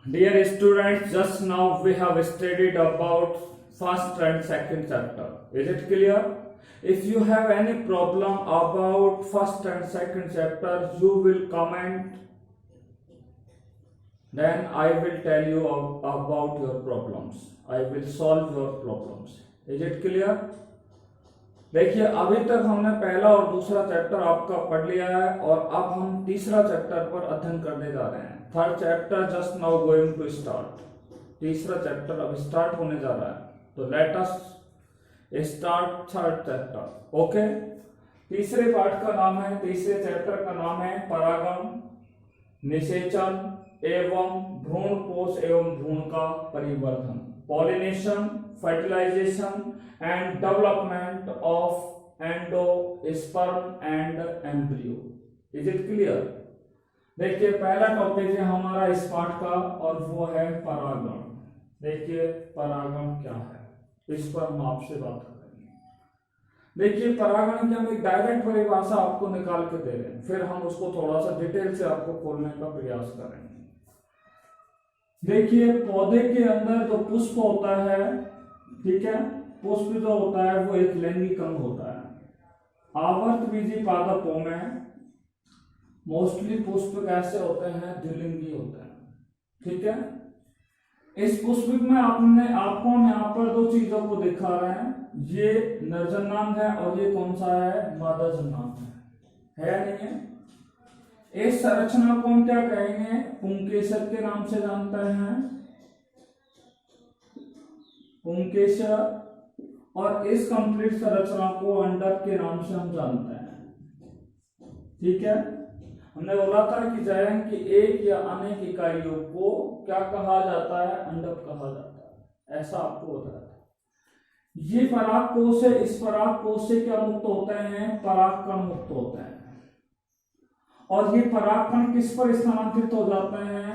Dear students, just now we have studied about first and second chapter. Is it clear? If you have any problem about first and second chapter, you will comment. Then I will tell you about your problems. I will solve your problems. Is it clear? देखिए, अभी तक हमने पहला और दूसरा chapter आपका पढ़ लिया है और अब हम तीसरा चैप्टर पर अध्ययन करने जा रहे हैं। Third chapter just now going to start. तीसरा चैप्टर अब स्टार्ट होने जा रहा है, तो let us start third chapter. Okay, तीसरे पार्ट का नाम है, तीसरे चैप्टर का नाम है परागण, निषेचन एवं भ्रूणपोष एवं भ्रूण का परिवर्धन, pollination, fertilisation and development of endosperm and embryo. Is it clear? देखिए, पहला टॉपिक है हमारा इस पार्ट का और वो है परागण। देखिए, परागण क्या है, इस पर हम आपसे बात करेंगे। देखिए, परागण की हम एक डायरेक्ट परिभाषा आपको निकाल के दे रहे हैं, फिर हम उसको थोड़ा सा डिटेल से आपको खोलने का प्रयास करेंगे। देखिए, पौधे के अंदर जो पुष्प होता है, ठीक है, पुष्प जो होता है वो एक लैंगिक अंग होता है। आवर्त बीजी पादपों में मोस्टली पुष्प कैसे होते हैं? द्विलिंगी होते हैं। ठीक है, इस पुष्प में आपको हम यहाँ पर दो चीजों को दिखा रहे हैं, ये नर जन्नांग है और ये कौन सा है? मादा जन्नांग है या नहीं है? इस संरचना को हम क्या कहेंगे? पुंकेसर के नाम से जानते हैं, पुंकेसर। और इस कंप्लीट संरचना को अंडक के नाम से हम जानते हैं। ठीक है, हमने बोला था कि जायंग की एक या अनेक इकाइयों को क्या कहा जाता है? अंडक कहा जाता है, ऐसा आपको बताया था। ये परागकोश है, इस परागकोश से क्या मुक्त होते हैं? परागकण मुक्त होते हैं। और ये परागकण किस पर स्थानांतरित हो जाते हैं?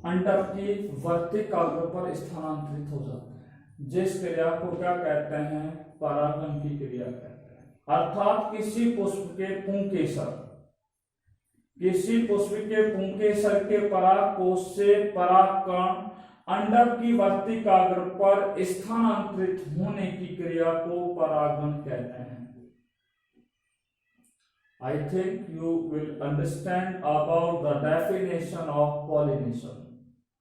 अंडक की वर्तिकाग्र पर स्थानांतरित हो जाते हैं, जिस क्रिया को क्या कहते हैं? परागण की क्रिया कहते हैं। अर्थात किसी पुष्प के पुंकेसर, किसी पुष्प के पुंकेसर के परागकोश से परागकण अंडक की वर्तिकाग्र पर स्थानांतरित होने की क्रिया को परागण कहते हैं। I think you will understand about the definition of pollination.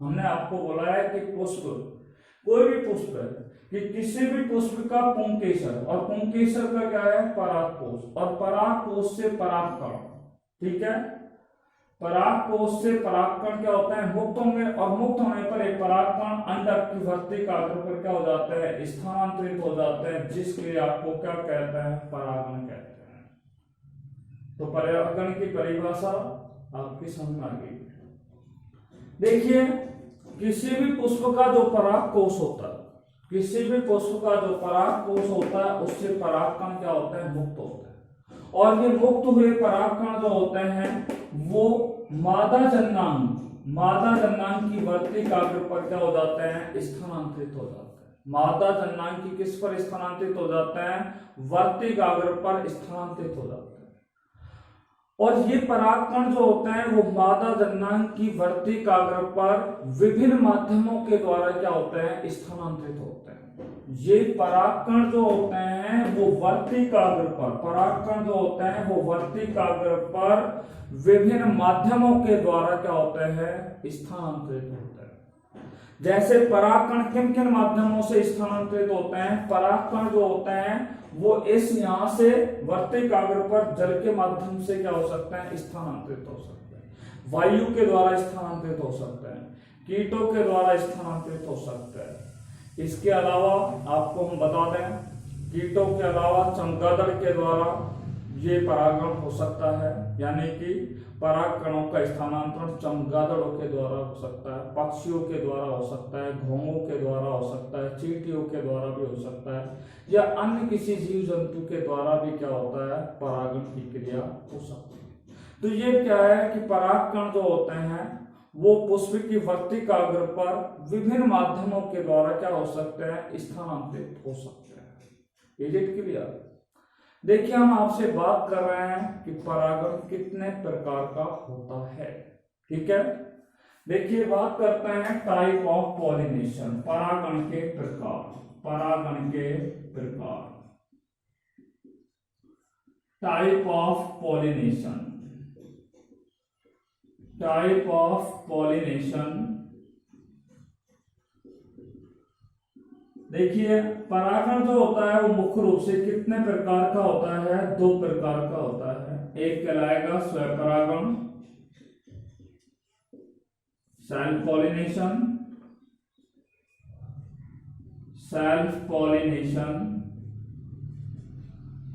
हमने आपको बोला है कि पुष्प, कोई भी पुष्प है कि किसी भी पुष्प का पुंकेसर, और पुंकेसर का क्या है? परागकोश, और परागकोश से परागकण। ठीक है, परागकोश से परागकण क्या होता है? मुक्त होंगे, और मुक्त होने पर एक परागकण अंडक की वर्तिकाग्र पर क्या हो जाता है? स्थानांतरित हो जाते हैं, जिस क्रिया को क्या कहते हैं? परागण कहते हैं। तो परागण की परिभाषा आपकी समझ में आ गई। देखिए, किसी भी पुष्प का जो परागकोश होता है, किसी भी पुष्प का जो परागकोश होता है, उससे परागकण क्या होता है? मुक्त होता है। और ये मुक्त हुए परागकण जो होते हैं वो मादा जन्नांग, मादा जन्नांग की वर्तिकाग्र पर क्या हो जाते हैं? स्थानांतरित हो जाते हैं। मादा जन्नांग की किस पर स्थानांतरित हो जाते हैं? वर्तिकाग्र पर स्थानांतरित हो जाते हैं। और ये परागकण जो होते हैं वो मादा जन्नांग की वर्तिकाग्र पर विभिन्न माध्यमों के द्वारा क्या होते हैं? स्थानांतरित होते हैं। ये परागकण जो होते हैं वो वर्तिकाग्र पर, परागकण जो होते हैं वो वर्तिकाग्र पर विभिन्न माध्यमों के द्वारा क्या होते हैं? स्थानांतरित होते हैं। जैसे परागकण किन किन माध्यमों से स्थानांतरित होते हैं? परागकण जो होते हैं वो इस यहां से वर्तिकाग्र पर जल के माध्यम से क्या हो सकते हैं? स्थानांतरित हो सकते हैं। वायु के द्वारा स्थानांतरित हो सकते हैं, कीटों के द्वारा स्थानांतरित हो सकते हैं। इसके अलावा आपको हम बता दें, कीटों के अलावा चमगादड़ के द्वारा ये परागण हो सकता है, यानी कि परागकणों का स्थानांतरण चमगादड़ों के द्वारा हो सकता है, पक्षियों के द्वारा हो सकता है, घोंघों के द्वारा हो सकता है, चींटियों के द्वारा भी हो सकता है, या अन्य किसी जीव जंतु के द्वारा भी क्या होता है? परागण की क्रिया हो सकती है। तो ये क्या है कि परागकण जो होते हैं वो पुष्प की वर्तिकाग्र पर विभिन्न माध्यमों के द्वारा क्या हो सकते हैं? स्थानांतरित हो सकते हैं। Is it clear? देखिए, हम आपसे बात कर रहे हैं कि परागण कितने प्रकार का होता है। ठीक है, देखिए बात करते हैं टाइप ऑफ पॉलिनेशन, परागण के प्रकार। परागण के प्रकार, type of pollination. Type of pollination, देखिए परागण जो होता है वो मुख्य रूप से कितने प्रकार का होता है? 2 प्रकार का होता है। एक कहलाएगा स्वपरागण, सेल्फ पॉलिनेशन, सेल्फ पॉलिनेशन,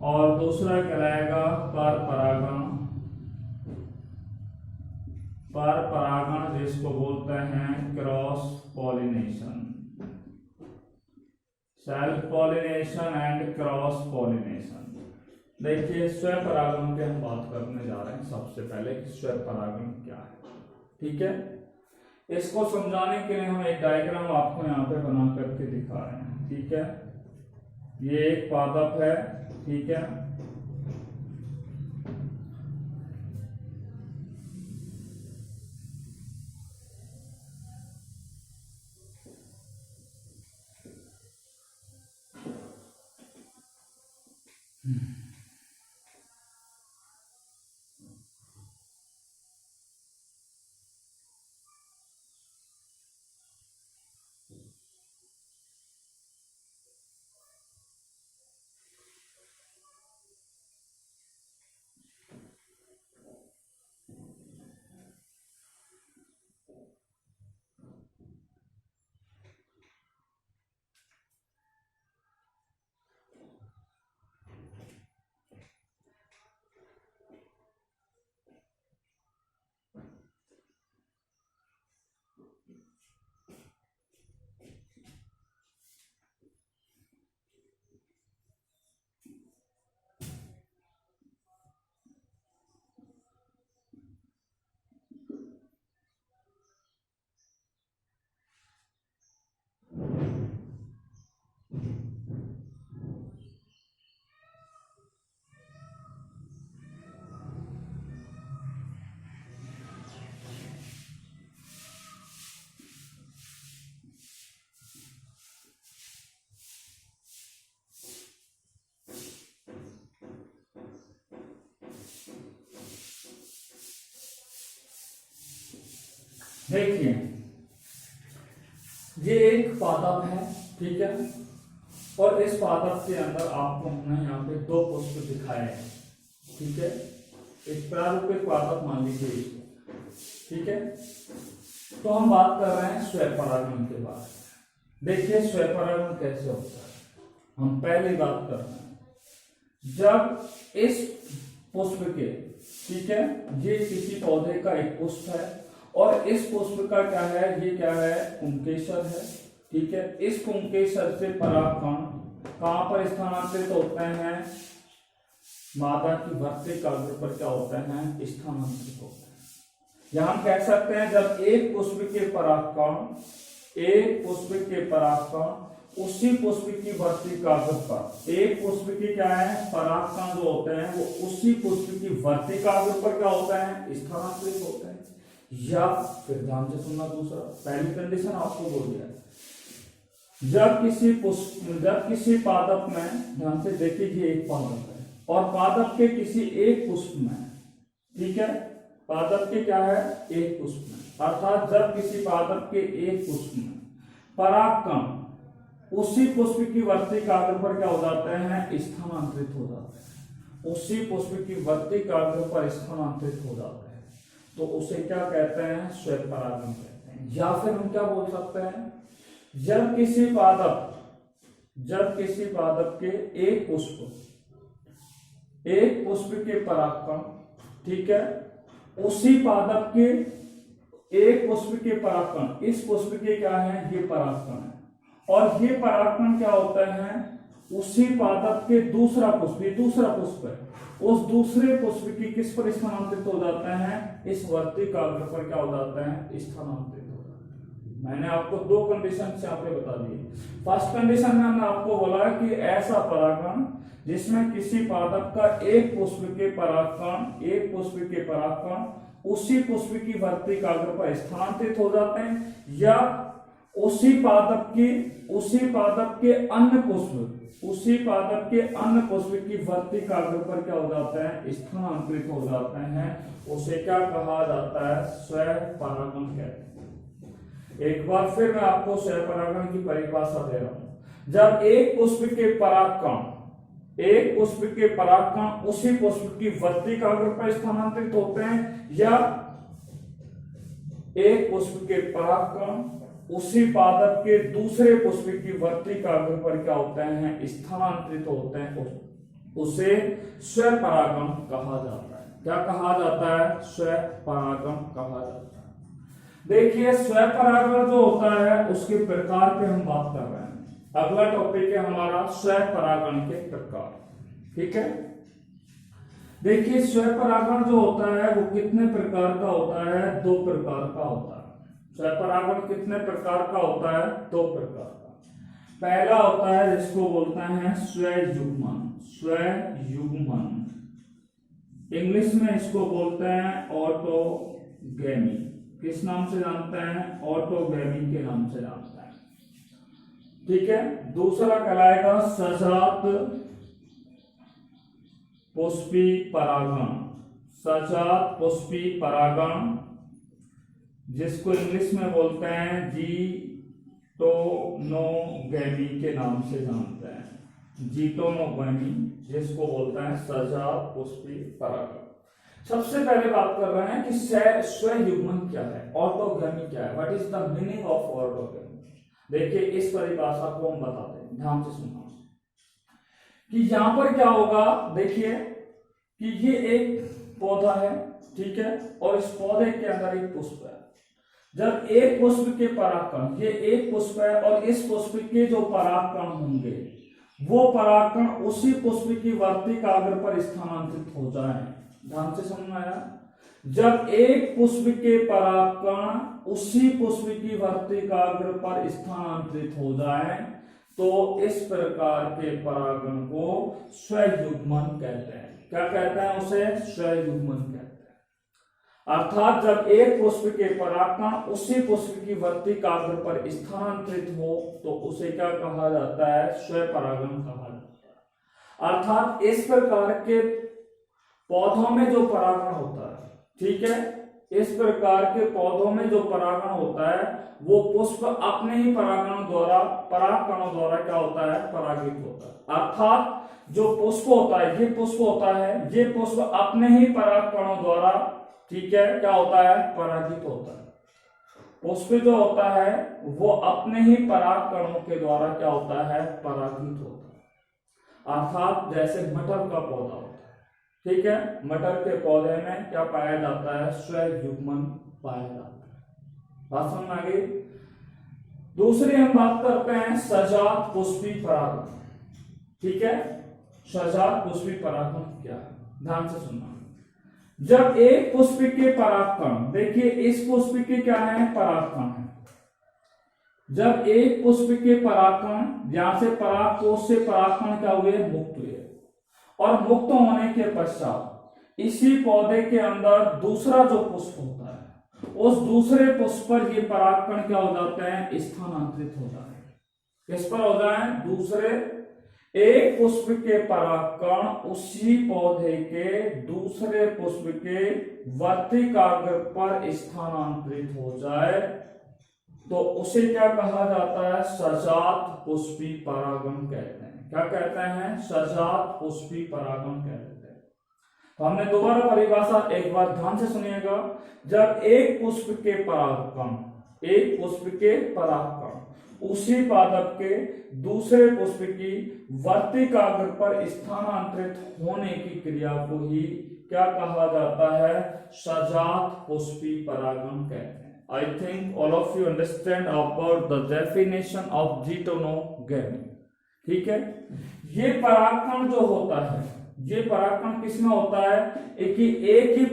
और दूसरा कहलाएगा पर परागण। पर परागण जिसको बोलते हैं cross pollination. Self pollination and cross pollination. देखिए स्वपरागण की हम बात करने जा रहे हैं सबसे पहले कि स्वपरागण क्या है। ठीक है, इसको समझाने के लिए हम एक डायग्राम आपको यहाँ पे बना करके दिखा रहे हैं। ठीक है, ये एक पादप है। ठीक है, देखिए ये एक पादप है। ठीक है, और इस पादप के अंदर आपको हमने यहाँ पे 2 पुष्प दिखाए हैं। ठीक है, एक प्रारूपिक पादप मान लीजिए इसको। ठीक है, तो हम बात कर रहे हैं स्वपरागण के बारे में। देखिए स्वपरागण कैसे होता है, हम पहली बात कर रहे हैं। जब इस पुष्प के, ठीक है, ये किसी पौधे का एक पुष्प है और इस पुष्प का क्या है, ये क्या है, पुंकेसर है। ठीक है, इस पुंकेसर से परागकण कहां पर स्थानांतरित होते हैं? मादा की भर्तिकाग्र पर क्या होते हैं? स्थानांतरित होते हैं। या हम कह सकते हैं जब एक पुष्प के परागकण, एक पुष्प के परागकण उसी पुष्प की भर्तिकाग्र पर, एक पुष्प की क्या है, परागकण जो होते हैं वो उसी पुष्प की भर्तिकाग्र पर क्या होते हैं? स्थानांतरित होते हैं। या फिर ध्यान से सुनना, दूसरा, पहली कंडीशन आपको बोल दिया, जब किसी पादप में, ध्यान से देखिए एक पादप है और पादप के किसी एक पुष्प में, ठीक है, पादप के क्या है, एक पुष्प में, अर्थात जब किसी पादप के एक पुष्प में परागकण उसी पुष्प की वर्तिकाग्र पर क्या हो जाते हैं? स्थानांतरित हो जाते हैं। उसी पुष्प की वर्तिकाग्र पर स्थानांतरित हो जाते हैं, तो उसे क्या कहते हैं? स्वपरागण कहते हैं। या फिर हम क्या बोल सकते हैं, जब किसी पादप के एक पुष्प के परागकण, ठीक है, उसी पादप के एक पुष्प के परागकण, इस पुष्प के क्या है, ये परागकण है, और ये परागकण क्या होता है, उसी पादप के दूसरा पुष्प, ये दूसरा पुष्प है, उस दूसरे पुष्प की किस पर स्थानांतरित हो जाते हैं? इस वर्तिकाग्र पर क्या हो जाते हैं? स्थानांतरित हो जाते हैं। मैंने आपको 2 कंडीशन यहाँ पे बता दी। फर्स्ट कंडीशन में हमने आपको बोला कि ऐसा परागण जिसमें किसी पादप का एक पुष्प के परागकण उसी पुष्प की वर्तिकाग्र पर स्थानांतरित हो जाते हैं, या उसी पादप के अन्य पुष्प की वर्तिकाग्र पर क्या हो जाते हैं, स्थानांतरित हो जाते हैं। उसे क्या कहा जाता है, स्वपरागण कहते हैं। एक बार फिर मैं आपको स्वपरागण की परिभाषा दे रहा हूं। जब एक पुष्प के परागकण उसी पुष्प की वर्तिकाग्र पर स्थानांतरित होते हैं, या एक पुष्प के परागकण उसी पादप के दूसरे पुष्प की वर्तिकाग्र पर क्या होते हैं, स्थानांतरित होते हैं, उसे स्वपरागण कहा जाता है। क्या कहा जाता है, स्वपरागण कहा जाता है। देखिए स्वपरागण जो होता है उसके प्रकार पे हम बात कर रहे हैं। अगला टॉपिक है हमारा स्वपरागण के प्रकार। ठीक है, देखिए स्वपरागण जो होता है वो कितने प्रकार का होता है, 2 प्रकार का होता है। स्वपरागण कितने प्रकार का होता है, 2 प्रकार का। पहला होता है जिसको बोलते हैं स्वयुग्मन। इंग्लिश में इसको बोलते हैं ऑटोगैमी। किस नाम से जानते हैं, ऑटोगैमी के नाम से जानते हैं। ठीक है, दूसरा कहलाएगा सजात पुष्पी परागण, जिसको इंग्लिश में बोलते हैं जीटोनोगैमी के नाम से जानते हैं। जीटोनोगैमी जिसको बोलते हैं सजात पुष्पी परागण। सबसे पहले बात कर रहे हैं कि स्वयुग्मन क्या है, ऑटोगैमी क्या है, what is the meaning of autogamy. देखिए इस परिभाषा को हम बताते हैं, ध्यान से सुनना कि यहां पर क्या होगा। देखिए कि ये एक पौधा है, ठीक है, और इस पौधे के अंदर एक पुष्प है। जब एक पुष्प के परागकण, ये एक पुष्प है और इस पुष्प के जो परागकण होंगे वो परागकण उसी पुष्प की वर्तिकाग्र पर स्थानांतरित हो जाए। ध्यान से समझ आया। जब एक पुष्प के परागकण उसी पुष्प की वर्तिकाग्र पर स्थानांतरित हो जाए तो इस प्रकार के परागण को स्वयुग्मन कहते हैं। क्या कहते हैं, उसे स्वयुग्मन कहते हैं। अर्थात जब एक पुष्प के परागकण उसी पुष्प की वर्तिकाग्र पर स्थानांतरित हो तो उसे क्या कहा जाता है, स्वपरागण कहा जाता है। अर्थात इस प्रकार के पौधों में जो परागण होता है, ठीक है, इस प्रकार के पौधों में जो परागण होता है वो पुष्प अपने ही परागकणों द्वारा क्या होता है, परागित होता है। अर्थात जो पुष्प होता है, ये पुष्प अपने ही परागकणों द्वारा, ठीक है, क्या होता है, परागित होता है। पुष्प जो होता है वो अपने ही परागकणों के द्वारा क्या होता है, परागित होता है। अर्थात जैसे मटर का पौधा होता है, ठीक है, मटर के पौधे में क्या पाया जाता है, स्वयुग्मन पाया जाता है। बात समझ आ गई। दूसरी हम बात करते हैं सजात पुष्पी परागण। ठीक है, सजात पुष्पी परागण क्या है, ध्यान से सुनना। जब एक पुष्प के परागकण, देखिए इस पुष्प के क्या है, परागकण है। जब एक पुष्प के परागकण, यहां से परागकोश से परागकण क्या हुए, मुक्त हुए, और मुक्त होने के पश्चात इसी पौधे के अंदर दूसरा जो पुष्प होता है उस दूसरे पुष्प पर ये परागकण क्या हो जाते हैं, स्थानांतरित हो जाते हैं। किस पर हो जाए, दूसरे, एक पुष्प के परागकण उसी पौधे के दूसरे पुष्प के वर्तिकाग्र पर स्थानांतरित हो जाए तो उसे क्या कहा जाता है, सजात पुष्पी परागण कहते हैं। क्या कहते हैं, सजात पुष्पी परागण कहते हैं। तो हमने दोबारा परिभाषा एक बार ध्यान से सुनिएगा। जब एक पुष्प के परागकण उसी पादप के दूसरे पुष्प की वर्तिकाग्र पर स्थानांतरित होने की क्रिया को ही क्या कहा जाता है, सजात पुष्पी परागण कहते हैं। I think all of you understand about the definition of जीटोनोगैमी। ठीक है, ये परागकण जो होता है, ये परागकण किसमें होता है, एक ही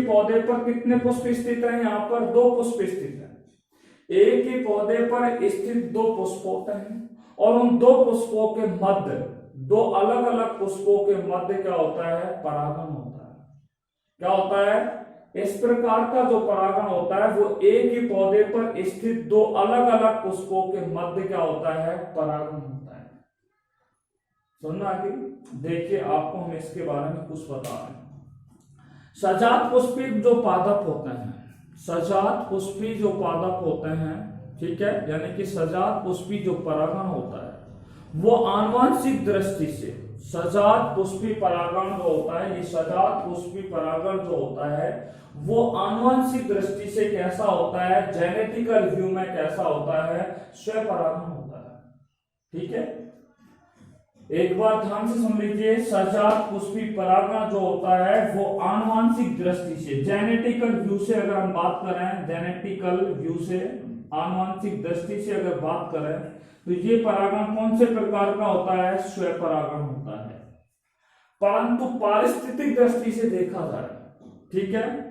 पौधे पर कितने पुष्प स्थित हैं, यहाँ पर 2 पुष्प स्थित हैं। एक ही पौधे पर स्थित 2 पुष्प होते हैं और उन 2 पुष्पों के मध्य, 2 अलग अलग पुष्पों के मध्य क्या होता है, परागण होता है। क्या होता है, इस प्रकार का जो परागण होता है वो एक ही पौधे पर स्थित दो अलग अलग पुष्पों के मध्य क्या होता है, परागण होता है। सुनना आगे, देखिए आपको हम इसके बारे में कुछ बता रहे हैं। सजात पुष्पी जो पादप होते हैं, सजात पुष्पी जो पादप होते हैं, ठीक है, यानी कि सजात पुष्पी जो परागण होता है वो आनुवंशिक दृष्टि से, सजात पुष्पी परागण जो होता है, ये सजात पुष्पी परागण जो होता है वो आनुवंशिक दृष्टि से कैसा होता है, जेनेटिकल व्यू में कैसा होता है, स्वपरागण होता है। ठीक है, एक बार ध्यान से सुन लीजिए, सजात पुष्पी परागण जो होता है वो आनुवंशिक दृष्टि से, जेनेटिकल व्यू से अगर हम बात करें, जेनेटिकल व्यू से, आनुवंशिक दृष्टि से अगर बात करें तो ये परागण कौन से प्रकार का होता है, स्वपरागण होता है। परंतु पारिस्थितिक दृष्टि से देखा जाए, ठीक है,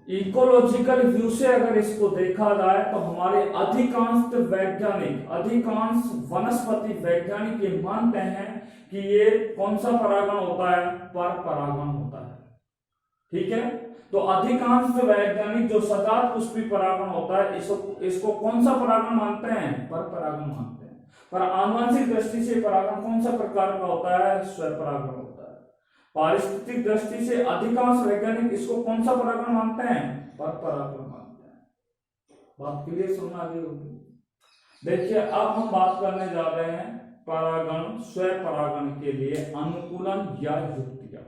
इकोलॉजिकल व्यू से अगर इसको देखा जाए तो हमारे अधिकांश वैज्ञानिक, अधिकांश वनस्पति वैज्ञानिक ये मानते हैं कि ये कौन सा परागण होता है, पर परागण होता है। ठीक है, तो अधिकांश वैज्ञानिक जो सजात पुष्पी परागण होता है इसको कौन सा परागण मानते हैं, पर परागण मानते हैं। पर आनुवंशिक दृष्टि से परागण कौन सा प्रकार का होता है, स्वपरागण होता है। पारिस्थितिक दृष्टि से अधिकांश वैज्ञानिक इसको कौन सा परागण मानते हैं, पर परागण मानते हैं। बात क्लियर, सुनना आगे होगी। देखिए अब हम बात करने जा रहे हैं परागण, स्वपरागण के लिए अनुकूलन या युक्तियां।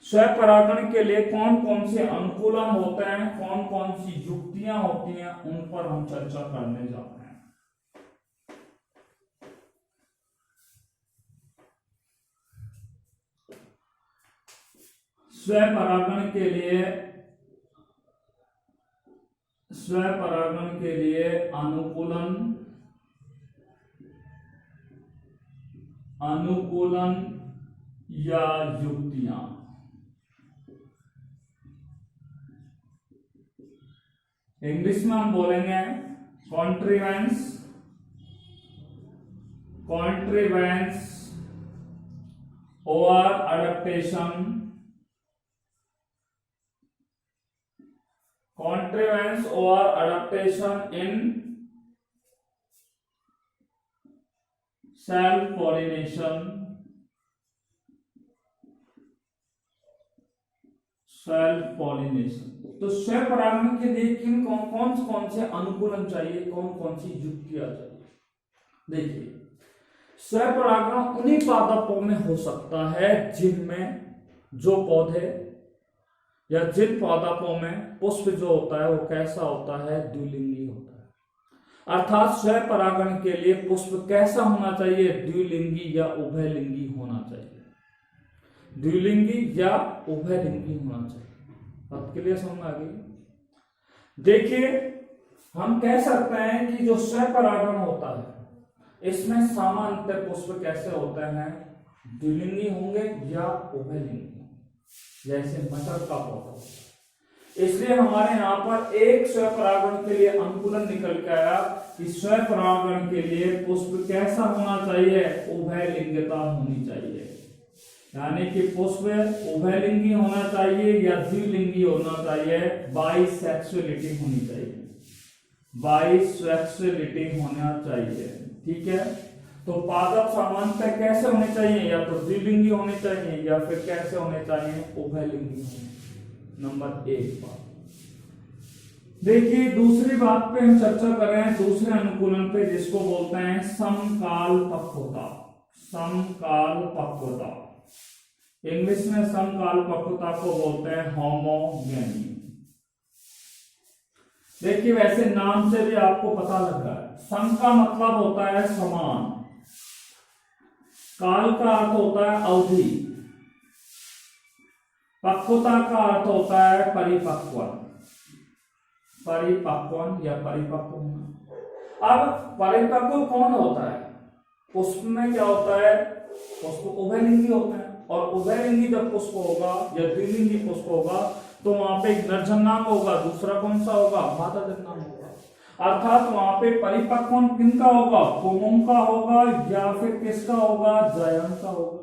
स्वपरागण के लिए कौन कौन से अनुकूलन होते हैं, कौन कौन सी युक्तियां होती हैं, उन पर हम चर्चा करने जा रहे हैं। स्वपरागण के लिए, स्वपरागण के लिए अनुकूलन, अनुकूलन या युक्तियां। इंग्लिश में हम बोलेंगे कॉन्ट्रीवेंस, कॉन्ट्रीवेंस और adaptation, contrivance or adaptation in self pollination, self pollination. तो स्वपरागण के लिए किन कौन से अनुकूलन चाहिए, कौन कौन सी युक्तियां चाहिए। देखिए स्वपरागण उन्हीं पादपों में हो सकता है जिनमें, जो पौधे या जिन पादपों में पुष्प जो होता है वो कैसा होता है, द्विलिंगी होता है। अर्थात स्वपरागण के लिए पुष्प कैसा होना चाहिए, द्विलिंगी या उभयलिंगी होना चाहिए, द्विलिंगी या उभयलिंगी होना चाहिए। अब क्लियर समझ आ गई। देखिए हम कह सकते हैं कि जो स्वपरागण होता है इसमें सामान्यतः पुष्प कैसे होते हैं, द्विलिंगी होंगे या उभयलिंगी, जैसे मटर का पौधा। इसलिए हमारे यहाँ पर एक स्वपरागण के लिए अनुकूलन निकल के आया कि स्वपरागण के लिए पुष्प कैसा होना चाहिए, उभयलिंगता होनी चाहिए, यानी कि पुष्प उभयलिंगी होना चाहिए या द्विलिंगी होना चाहिए, बाइसेक्सुअलिटी होनी चाहिए, बाइसेक्सुअलिटी होना चाहिए। ठीक है, तो पादप सामान्यतः कैसे होने चाहिए, या तो द्विलिंगी होने चाहिए या फिर कैसे होने चाहिए, उभयलिंगी होने। नंबर एक बात। देखिए दूसरी बात पे हम चर्चा कर रहे हैं, दूसरे अनुकूलन पे, जिसको बोलते हैं समकाल पक्वता, समकाल पक्वता। इंग्लिश में समकाल पक्वता को बोलते हैं होमोगेनी। देखिए वैसे नाम से भी आपको पता लग रहा है, सम का मतलब होता है समान, काल का अर्थ होता है अवधि, पक्वता का अर्थ होता है परिपक्वन, परिपक्वन या परिपक्व होना। अब परिपक्व कौन होता है, पुष्प में क्या होता है, पुष्प उभयलिंगी होता है, और उभयलिंगी जब पुष्प होगा या द्विलिंगी पुष्प होगा तो वहां पे एक नरजन्नांग होगा, दूसरा कौन सा होगा, मादाजन्नांग होगा। अर्थात वहां पे परिपक्वन किनका होगा, पुंगुम का होगा या फिर किसका होगा, जायंत का होगा।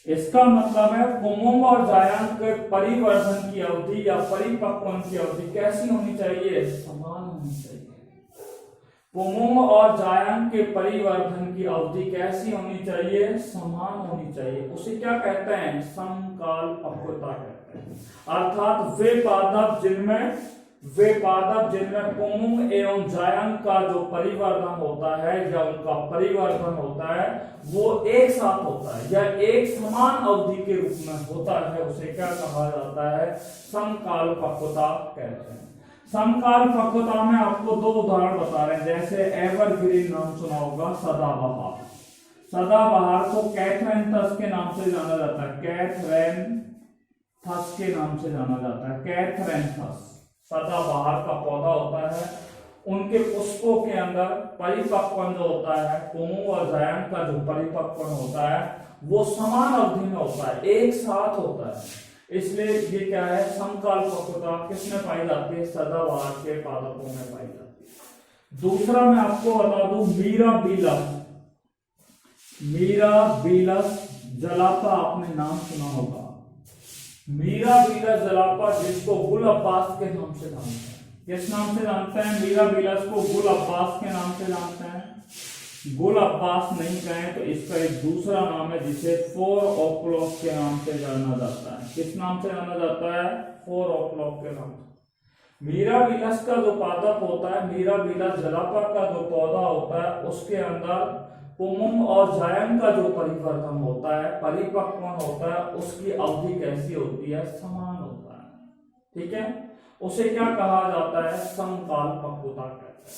इसका मतलब है पुंगुंग और जायांग के परिवर्धन की अवधि या परिपक्वन की अवधि कैसी होनी चाहिए, समान होनी चाहिए। पुंगुंग और जायांग के परिवर्धन की अवधि कैसी होनी चाहिए, समान होनी चाहिए। उसे क्या कहते हैं, समकालपक्वता कहते हैं। अर्थात वे पादप जिनमें पुंगुंग एवं जायांग का जो परिवर्धन होता है या उनका परिवर्धन होता है वो एक साथ होता है या एक समान अवधि के रूप में होता है, उसे क्या कहा जाता है, समकालपक्वता कहते हैं। समकालपक्वता में आपको दो उदाहरण बता रहे हैं, जैसे एवरग्रीन नाम सुना होगा, सदाबहार। सदाबहार को कैथरैंथस के नाम से जाना जाता है, कैथरैंथस के नाम से जाना जाता है, कैथरैंथस सदाबहार का पौधा होता है। उनके पुष्पों के अंदर परिपक्वन जो होता है, पुंगुंग और जायांग का जो परिपक्वन होता है वो समान अवधि में होता है, एक साथ होता है। इसलिए ये क्या है, समकालपक्वता किसमें पाई जाती है, सदाबहार के पादपों में पाई जाती है। दूसरा मैं आपको बता दूं, मीराबीलस जलापा, आपने नाम सुना होगा, मीराबीलस जलापा, जिसको गुल अब्बास के नाम से जानते हैं। किस नाम से जानते हैं, मीराबीलस को गुल अब्बास के नाम से जानते हैं। गुल अब्बास नहीं कहें तो इसका एक दूसरा नाम है जिसे 4 o'clock के नाम से जाना जाता है। किस नाम से जाना जाता है, 4 o'clock के नाम से। मीराबीलस का जो पादप होता है, मीराबीलस जलापा का जो पौधा होता है, उसके अंदर पुंगुंग और जायांग का जो परिवर्तन होता है, परिपक्वन होता है, उसकी अवधि कैसी होती है, समान होता है। ठीक है, उसे क्या कहा जाता है, समकालपक्वता कहते हैं।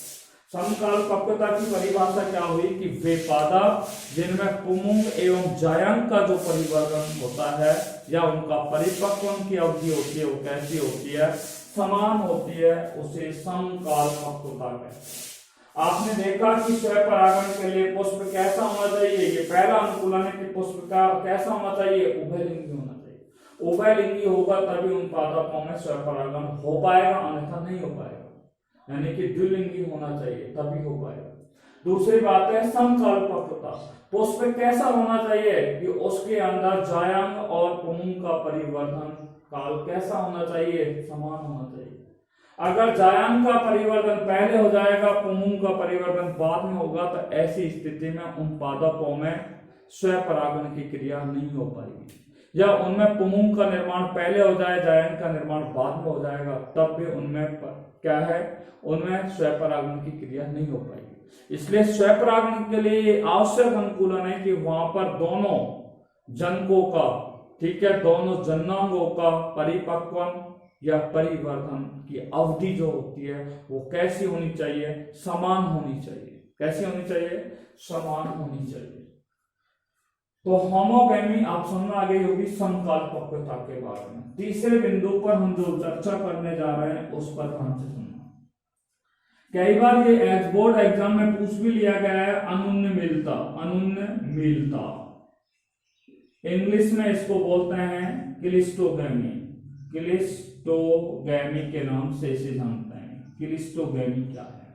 समकालपक्वता की परिभाषा क्या हुई कि वे पादप जिनमें पुंगुंग एवं जायांग का जो परिवर्तन होता है या उनका परिपक्वन की अवधि होती है वो कैसी होती है, समान होती है, उसे समकालपक्वता कहते हैं। आपने देखा कि स्वपरागण के लिए पुष्प कैसा होना चाहिए, ये पहला अनुकूलन है कि पुष्प का कैसा होना चाहिए, उभयलिंगी होना चाहिए। उभयलिंगी होगा तभी उन पादपों में स्वपरागण हो पाएगा, अन्यथा नहीं हो पाएगा। यानी कि द्विलिंगी होना चाहिए तभी हो पाएगा। दूसरी बात है समकालपक्वता, पुष्प कैसा होना चाहिए कि उसके अंदर जायांग और पुंगुंग का परिवर्तन काल कैसा होना चाहिए, समान होना चाहिए। अगर जायांग का परिवर्तन पहले हो जाएगा, पुंगुंग का परिवर्तन बाद में होगा, तो ऐसी स्थिति में उन पादपों में स्वपरागण की क्रिया नहीं हो पाएगी, या उनमें पुंगुंग का निर्माण पहले हो जाए, जायांग का निर्माण बाद में हो जाएगा, तब भी उनमें क्या है, उनमें स्वपरागण की क्रिया नहीं हो पाएगी। इसलिए स्वपरागण के लिए आवश्यक अनुकूलन है कि वहां पर दोनों जनकों का, ठीक है, दोनों जन्नांगों का परिपक्वन या परिवर्तन की अवधि जो होती है वो कैसी होनी चाहिए, समान होनी चाहिए। कैसी होनी चाहिए, समान होनी चाहिए। तो होमोगैमी आप समझ आ गई होगी समकालपक्वता के बारे में। तीसरे बिंदु पर हम जो चर्चा करने जा रहे हैं उस पर ध्यान से सुनना। कई बार ये बोर्ड एग्जाम में पूछ भी लिया गया है, अनुन्नमिलता। अनुन्नमिलता इंग्लिश में इसको बोलते हैं क्लिस्टोगैमी। क्लिस्टोगैमी के नाम से इसे जानते हैं। क्लिस्टोगैमी क्या है,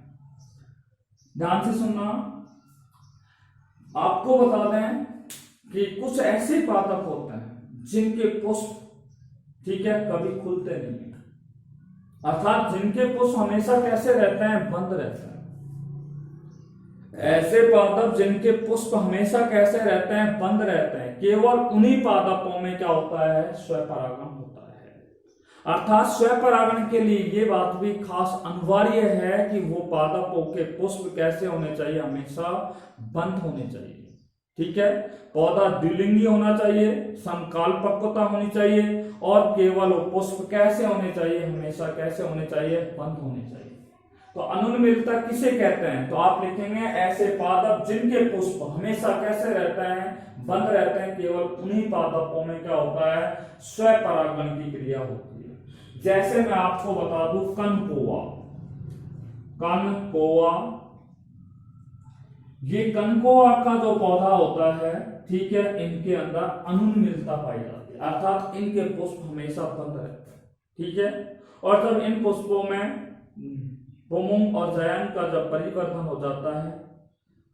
ध्यान से सुनना। आपको बता दें कि कुछ ऐसे पादप होते हैं जिनके पुष्प, ठीक है, कभी खुलते नहीं है, अर्थात जिनके पुष्प हमेशा कैसे रहते हैं, बंद रहते हैं। ऐसे पादप जिनके पुष्प हमेशा कैसे रहते हैं, बंद रहते हैं, केवल उन्हीं पादपों में क्या होता है, स्वपरागण होता है। अर्थात स्वपरागण के लिए ये बात भी खास अनिवार्य है कि वो पादपों के पुष्प कैसे होने चाहिए, हमेशा बंद होने चाहिए। ठीक है, पौधा द्विलिंगी होना चाहिए, समकालपक्वता होनी चाहिए, और केवल पुष्प कैसे होने चाहिए, हमेशा कैसे होने चाहिए, बंद होने चाहिए। तो अनुन्नमिलता किसे कहते हैं, तो आप लिखेंगे ऐसे पादप जिनके पुष्प हमेशा कैसे रहते हैं, बंद रहते हैं, केवल उन्हीं पादपों में क्या होता है, स्वपरागण की क्रिया होती है। जैसे मैं आपको बता दूं कनकोआ। कनकोआ, ये कनकोआ का जो पौधा होता है, ठीक है, इनके अंदर अनुन्नमिलता पाई जाती है, अर्थात इनके पुष्प हमेशा बंद रहते हैं। ठीक है, और जब इन पुष्पों में पुंगुंग और जायांग का जब परिवर्तन हो जाता है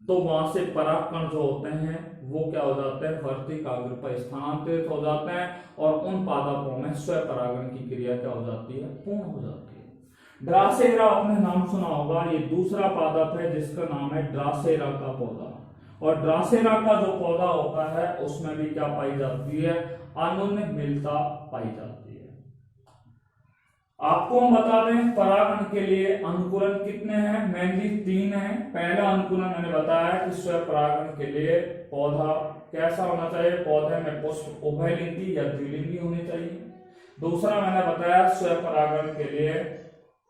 तो वहां से परागकण जो होते हैं वो क्या हो जाते हैं, वर्तिकाग्र पर स्थानांतरित हो जाते हैं और उन पादपों में स्वपरागण की क्रिया क्या हो जाती है, पूर्ण हो जाती है। ड्रासेरा आपने नाम सुना होगा, ये दूसरा पादप है जिसका नाम है ड्रासेरा का पौधा। और ड्रासेरा का जो पौधा होता है उसमें भी क्या पाई जाती है, अनुन्नय मिलता पाई जाती है। आपको हम बता दें परागण के लिए अनुकूलन कितने हैं, मेनली 3 हैं। पहला अनुकूलन मैंने बताया कि स्वपरागण के लिए पौधा कैसा होना चाहिए, पौधे में पुष्प उभयलिंगी या द्विलिंगी होने चाहिए। दूसरा मैंने बताया स्वपरागण के लिए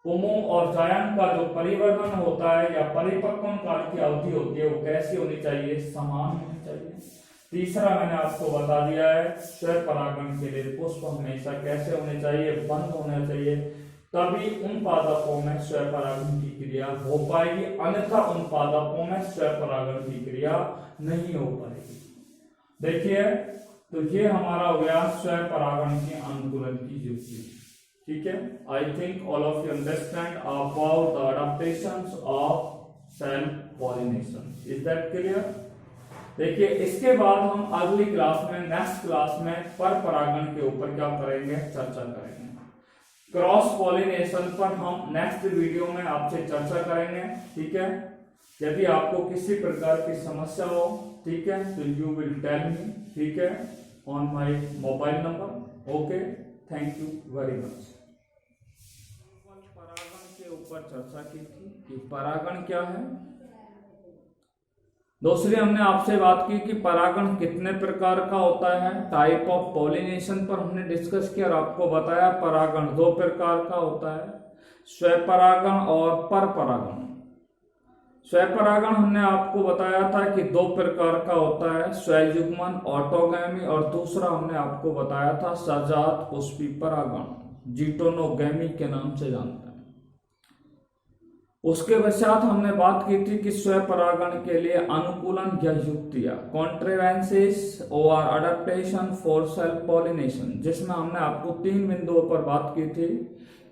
पुंमों और जायन का जो परिवर्तन होता है या परिपक्वन काल की अवधि होती है वो कैसी होनी चाहिए, समान होनी चाहिए। तीसरा मैंने आपको बता दिया है स्वपरागण के लिए पुष्प हमेशा कैसे होने चाहिए, बंद होने चाहिए, तभी उन पादपों में स्वपरागण की क्रिया हो पाएगी, अन्यथा उन पादपों में स्वपरागण की क्रिया नहीं हो पाएगी। देखिए तो ये हमारा हो गया स्वपरागण के अनुकूलन की युक्ति। ठीक है, I think all of you understand about the adaptations of self pollination. Is that clear? देखिए इसके बाद हम अगली क्लास में, नेक्स्ट क्लास में पर परागण के ऊपर क्या करेंगे, चर्चा करेंगे। क्रॉस पॉलिनेशन पर हम नेक्स्ट वीडियो में आपसे चर्चा करेंगे। ठीक है, यदि आपको किसी प्रकार की समस्या हो, ठीक है, तो यू विल टेल मी, ठीक है, on my mobile number. Okay, thank you very much. परागण के ऊपर चर्चा की थी कि परागण क्या है। दूसरी हमने आपसे बात की कि परागण कितने प्रकार का होता है, टाइप ऑफ पॉलिनेशन पर हमने डिस्कस किया और आपको बताया परागण 2 प्रकार का होता है, स्वपरागण और परपरागण। स्वपरागण हमने आपको बताया था कि 2 प्रकार का होता है, स्वयुग्मन ऑटोगैमी, और दूसरा हमने आपको बताया था सजात पुष्पी परागण, जीटोनोगैमी के नाम से जानते हैं। उसके पश्चात हमने बात की थी कि स्वपरागण के लिए अनुकूलन या युक्तियां, कॉन्ट्रेवेंसेस और अडेप्टेशन फॉर सेल्फ पॉलिनेशन, जिसमें हमने आपको 3 बिंदुओं पर बात की थी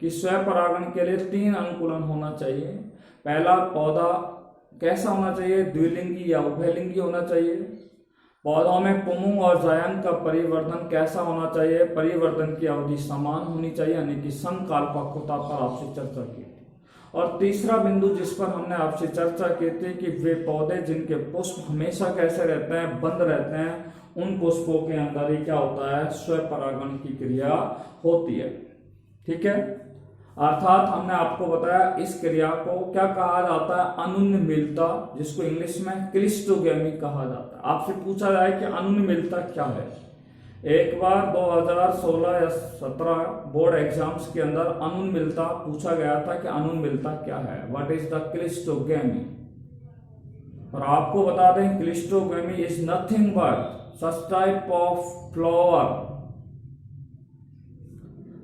कि स्वपरागण के लिए 3 अनुकूलन होना चाहिए। पहला, पौधा कैसा होना चाहिए, द्विलिंगी या उभयलिंगी होना चाहिए। पौधों में पुंमों और जायन का परिवर्तन कैसा होना चाहिए, परिवर्तन की अवधि समान होनी चाहिए, यानी कि समकालपक्वता पर आपसे चर्चा की थी। और तीसरा बिंदु जिस पर हमने आपसे चर्चा की थी कि वे पौधे जिनके पुष्प हमेशा कैसे रहते हैं, बंद रहते हैं, उन पुष्पों के अंदर ही क्या होता है, स्वपरागण की क्रिया होती है। ठीक है, अर्थात हमने आपको बताया इस क्रिया को क्या कहा जाता है, अनुन्नय मिलता, जिसको इंग्लिश में क्लिस्टोगैमी कहा जाता है। आपसे पूछा जाए कि अनुन्नय मिलता क्या है, एक बार 2016 या 17 बोर्ड एग्जाम्स के अंदर अनुन्नय मिलता पूछा गया था कि अनुन्नय मिलता क्या है, व्हाट इज द क्लिस्टोगैमी। और आपको बता दें cleistogamy is nothing but such type of flower,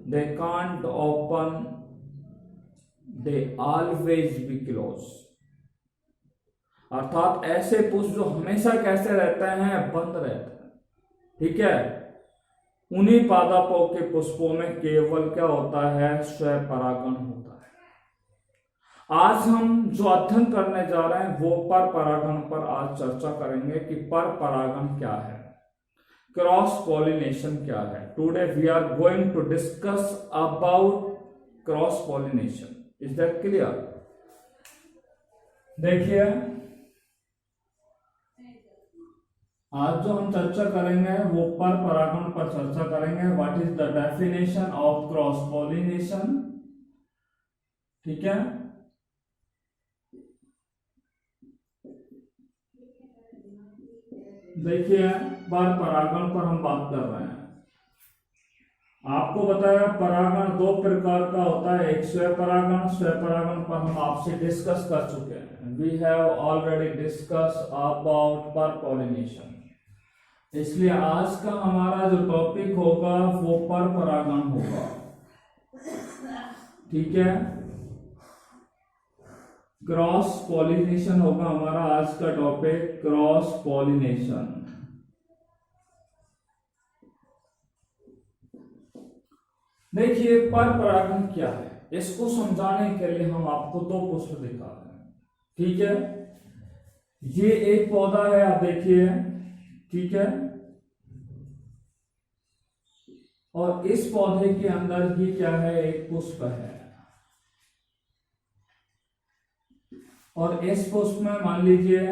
they can't open, they always be close. अर्थात ऐसे पुष्प जो हमेशा कैसे रहते हैं, बंद रहते हैं। ठीक है, उन्हीं पादपों के पुष्पों में केवल क्या होता है, स्वपरागण होता है। आज हम जो अध्ययन करने जा रहे हैं वो पर परागण पर आज चर्चा करेंगे कि पर परागण क्या है, क्रॉस पॉलिनेशन क्या है। Today we are going to discuss about cross pollination. Is that clear? देखिए आज जो हम चर्चा करेंगे वो पर परागण पर चर्चा करेंगे। What is the definition of cross pollination. ठीक है, देखिए पर परागण पर हम बात कर रहे हैं। आपको बताया परागण 2 प्रकार का होता है, एक स्वपरागण। स्वपरागण पर हम आपसे डिस्कस कर चुके हैं, we have already discuss about पर पॉलिनेशन। इसलिए आज का हमारा जो टॉपिक होगा वो पर परागण होगा। ठीक है, क्रॉस पॉलिनेशन होगा हमारा आज का टॉपिक, क्रॉस पॉलिनेशन। देखिए पर परागण क्या है, इसको समझाने के लिए हम आपको 2 पुष्प दिखा रहे हैं। ठीक है, ये एक पौधा है, आप देखिए ठीक है। और इस पौधे के अंदर ये क्या है, एक पुष्प है, और इस पुष्प में मान लीजिए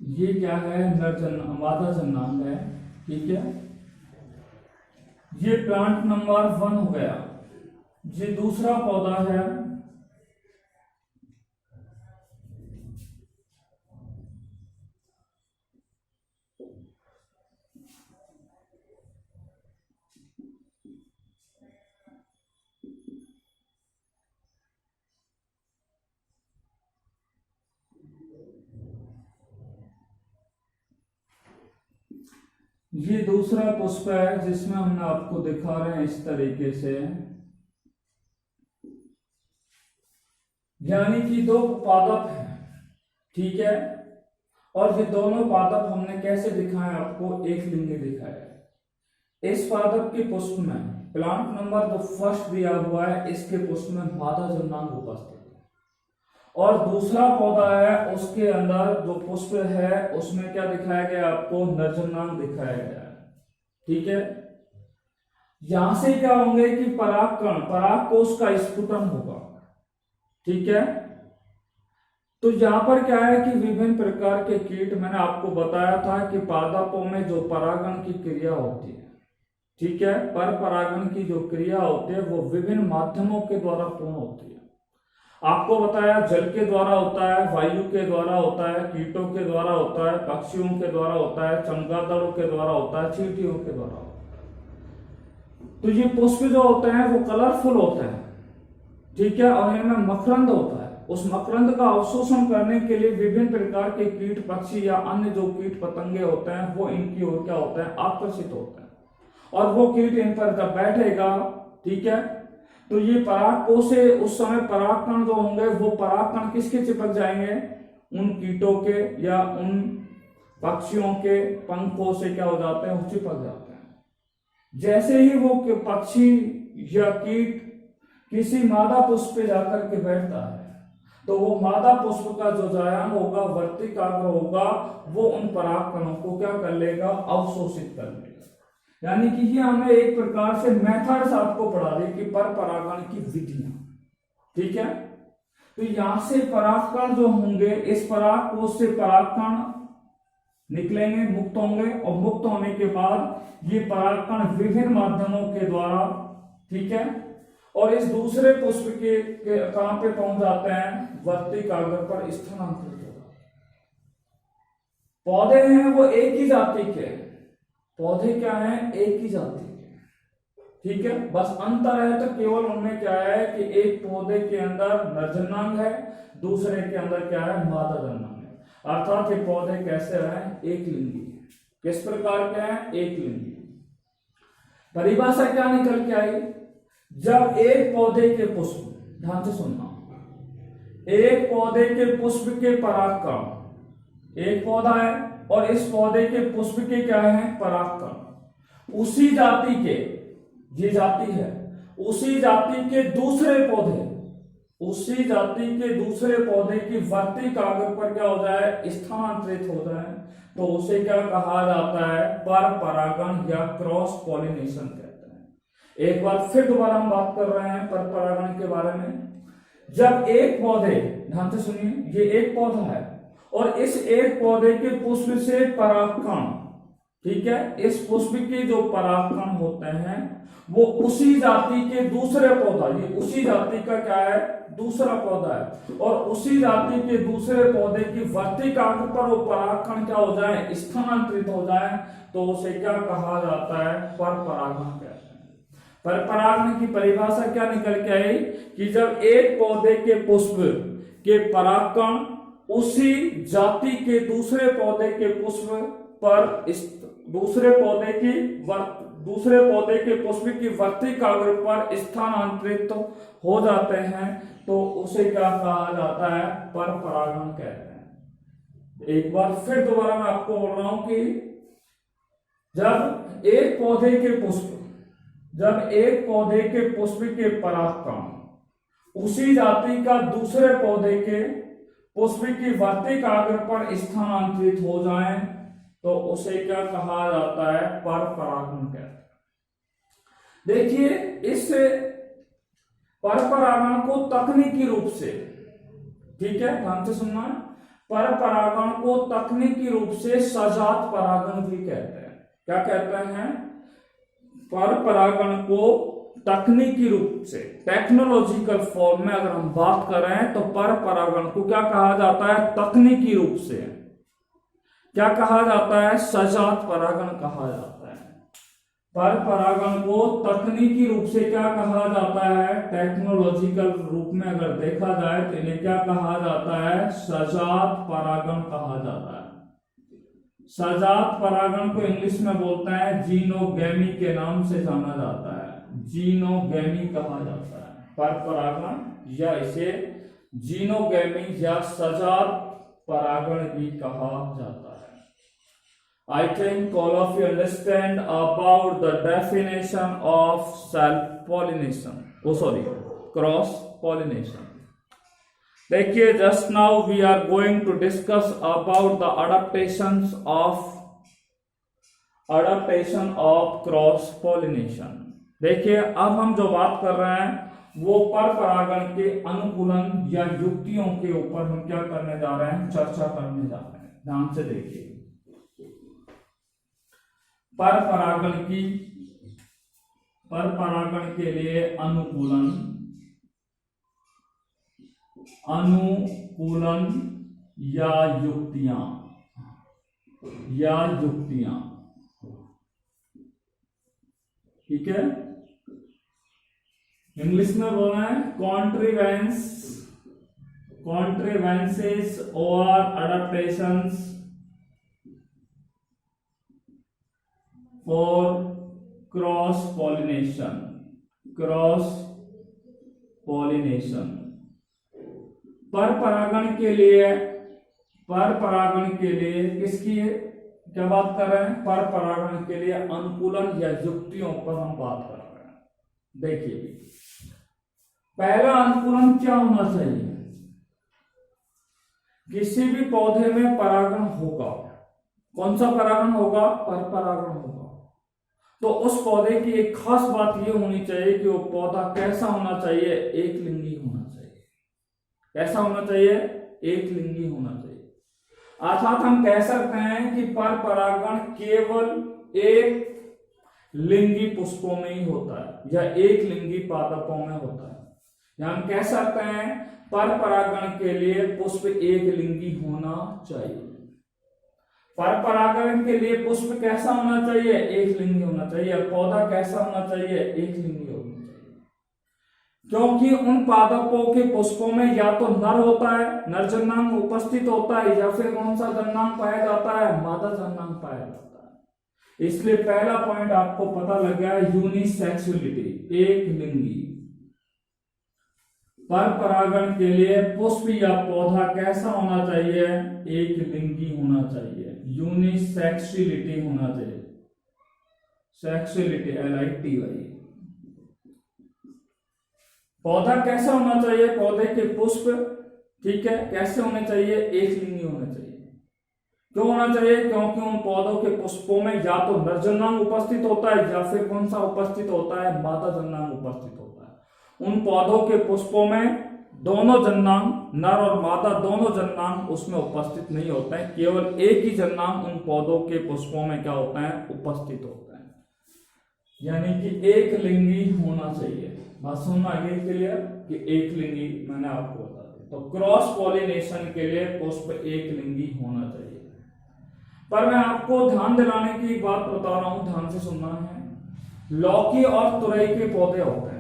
ये क्या है, मादा जन्नांग है, ठीक है। ये प्लांट नंबर 1 हो गया। ये दूसरा पौधा है, ये दूसरा पुष्प है जिसमें हमने आपको दिखा रहे हैं इस तरीके से, यानी कि 2 पादप है, ठीक है। और ये दोनों पादप हमने कैसे दिखाए आपको, एक लिंगी दिखाया। इस पादप के पुष्प में प्लांट नंबर जो फर्स्ट दिया हुआ है, इसके पुष्प में मादा जन्नांग उपस्थित है, और दूसरा पौधा है उसके अंदर जो पुष्प है उसमें क्या दिखाया गया आपको, नरजन्नांग दिखाया गया है, ठीक है। यहां से क्या होंगे कि परागकण, परागकोश का स्फुटन होगा, ठीक है। तो यहां पर क्या है कि विभिन्न प्रकार के कीट, मैंने आपको बताया था कि पादपों में जो परागण की क्रिया होती है, ठीक है, पर परागण की जो क्रिया होती है वो विभिन्न माध्यमों के द्वारा पूर्ण होती है। आपको बताया जल के द्वारा होता है, वायु के द्वारा होता है, कीटों के द्वारा होता है, पक्षियों के द्वारा होता है, चमगादड़ों के द्वारा होता है, चींटियों के द्वारा होता है। तो ये पुष्प जो होते हैं वो कलरफुल होते हैं, ठीक है, और इनमें मकरंद होता है। उस मकरंद का अवशोषण करने के लिए विभिन्न प्रकार के कीट, पक्षी या अन्य जो कीट पतंगे होते हैं वो इनकी ओर क्या होते हैं, आकर्षित होते हैं, और वो कीट इन पर जब बैठेगा, ठीक है, तो ये परागकोश से उस समय परागकण जो होंगे वो परागकण किसके चिपक जाएंगे, उन कीटों के या उन पक्षियों के पंखों से क्या हो जाते हैं, वो चिपक जाते हैं। जैसे ही वो पक्षी या कीट किसी मादा पुष्प पे जाकर के बैठता है, तो वो मादा पुष्प का जो जायान होगा, वर्तिकाग्र होगा, वो उन परागकणों को क्या कर लेगा, अवशोषित कर लेगा। यानी कि ये हमने एक प्रकार से मेथड्स आपको पढ़ा दी कि पर परागण की विधियां, ठीक है। तो यहां से परागकण जो होंगे, इस परागकोश से परागकण निकलेंगे, मुक्त होंगे, और मुक्त होने के बाद ये परागकण विभिन्न माध्यमों के द्वारा, ठीक है, और इस दूसरे पुष्प के कहां पे पहुंच जाते हैं, वर्तिकाग्र पर स्थानांतरित हो जाते हैं। पौधे हैं वो एक ही जाति के, पौधे क्या हैं, एक ही जाति के, ठीक है। बस अंतर है तो केवल उनमें क्या है कि एक पौधे के अंदर नरजन्नांग है, दूसरे के अंदर क्या है, मादा जन्नांग है। अर्थात ये पौधे कैसे हैं, एक लिंगी। किस प्रकार के हैं, एक लिंगी। परिभाषा क्या निकल के आई, जब एक पौधे के पुष्प, ध्यान से सुनना, एक पौधे के पुष्प के परागकण, एक पौधा है और इस पौधे के पुष्प के क्या है, परागकण, उसी जाति के, ये जाति है, उसी जाति के दूसरे पौधे, उसी जाति के दूसरे पौधे की वर्तिकाग्र पर क्या हो जाए, स्थानांतरित हो जाए, तो उसे क्या कहा जाता है, पर परागण या क्रॉस पॉलिनेशन कहते हैं। एक बार फिर दोबारा हम बात कर रहे हैं पर परागण के बारे में। जब एक पौधे, ध्यान से सुनिए, ये एक पौधा है और इस एक पौधे के पुष्प से परागकण, ठीक है, इस पुष्प के जो परागकण होते हैं वो उसी जाति के दूसरे पौधा, ये उसी जाति का क्या है, दूसरा पौधा है, और उसी जाति के दूसरे पौधे की वर्तिकाग्र पर वो परागकण क्या हो जाए, स्थानांतरित हो जाए, तो उसे क्या कहा जाता है, पर परागण कहते हैं। पर परागण की परिभाषा क्या निकल के आई कि जब एक पौधे के पुष्प के परागकण उसी जाति के दूसरे पौधे के पुष्प पर दूसरे पौधे के पुष्प की वर्तिकाग्र पर स्थानांतरित हो जाते हैं, तो उसे क्या कहा जाता है, पर परागण कहते हैं। एक बार फिर दोबारा मैं आपको बोल रहा हूं कि जब एक पौधे के पुष्प के परागकण उसी जाति का दूसरे पौधे के पुष्प की वर्तिकाग्र पर स्थानांतरित हो जाएं तो उसे क्या कहा जाता है? पर परागण कहते हैं। देखिए, इस पर परागण को तकनीकी रूप से, ठीक है, ध्यान से सुनना, पर परागण को तकनीकी रूप से सजात परागण भी कहते हैं। क्या कहते हैं? पर परागण को तकनीकी रूप से, टेक्नोलॉजिकल फॉर्म में अगर हम बात करें तो पर परागण को क्या कहा जाता है? तकनीकी रूप से क्या कहा जाता है? सजात परागण कहा जाता है। पर परागण को तकनीकी रूप से क्या कहा जाता है? टेक्नोलॉजिकल रूप में अगर देखा जाए तो इन्हें क्या कहा जाता है? सजात परागण कहा जाता है। सजात परागण को इंग्लिश में बोलते हैं जीनोगैमी के नाम से जाना जाता है। जीनोगैमी कहा जाता है पर परागण, या इसे जीनोगैमी या सजात परागण भी कहा जाता है। I think all of you understand about the definition of self-pollination. Oh, sorry, cross-pollination. देखिए, just now we are going to discuss about the adaptation of cross-pollination. देखिए, अब हम जो बात कर रहे हैं वो पर परागण के अनुकूलन या युक्तियों के ऊपर हम क्या करने जा रहे हैं? चर्चा करने जा रहे हैं। ध्यान से देखिए, पर परागण के लिए अनुकूलन या युक्तियां ठीक है, इंग्लिश में बोला है कॉन्ट्रीवेंसेस और अडेप्टेशंस फॉर क्रॉस पॉलिनेशन। पर परागण के लिए किसकी क्या बात कर रहे हैं? पर परागण के लिए अनुकूलन या युक्तियों पर हम बात कर रहे हैं। देखिए, पहला अनुकूलन क्या होना चाहिए? किसी भी पौधे में परागण होगा, कौन सा परागण होगा? पर परागण होगा। तो उस पौधे की एक खास बात यह होनी चाहिए कि वो पौधा कैसा होना चाहिए? एक लिंगी होना चाहिए। कैसा होना चाहिए? एक लिंगी होना चाहिए। अर्थात हम कह सकते हैं कि पर परागण केवल एक लिंगी पुष्पों में ही होता है या एक लिंगी पादपों में होता है। या हम कह सकते हैं पर परागण के लिए पुष्प एक लिंगी होना चाहिए। पर परागण के लिए पुष्प कैसा होना चाहिए? एक लिंगी होना चाहिए। पौधा कैसा होना चाहिए? एक लिंगी होना चाहिए, क्योंकि उन पादपों के पुष्पों में या तो नर होता है, नर जन्नांग उपस्थित होता है, या फिर कौन सा जन्नांग पाया जाता है? मादा जन्नांग पाया जाता है। इसलिए पहला पॉइंट आपको पता लग गया, यूनिसेक्सुअलिटी, एक लिंगी। पर परागण के लिए पुष्प या पौधा कैसा होना चाहिए? एक लिंगी होना चाहिए, यूनिसेक्सुअलिटी होना चाहिए। Sexuality, LITY। पौधा कैसा होना चाहिए? पौधे के पुष्प, ठीक है, कैसे होने चाहिए? एक लिंगी होने चाहिए। क्यों होना चाहिए? क्योंकि उन पौधों के पुष्पों में या तो नर जन्नांग उपस्थित होता है या फिर कौन सा उपस्थित होता है? मादा जन्नांग उपस्थित होता है। उन पौधों के पुष्पों में दोनों जन्नांग, नर और मादा दोनों जन्नांग उसमें उपस्थित नहीं होते हैं, केवल एक ही जन्नांग उन पौधों के पुष्पों में क्या होता है? उपस्थित होता है। यानी कि एक लिंगी होना चाहिए। बात सुनना आगे क्लियर कि एक लिंगी, मैंने आपको बता दिया। तो क्रॉस पॉलिनेशन के लिए पुष्प एक लिंगी होना चाहिए। पर मैं आपको ध्यान दिलाने की एक बात बता रहा हूं, ध्यान से सुनना है। लौकी और तुरई के पौधे होते हैं।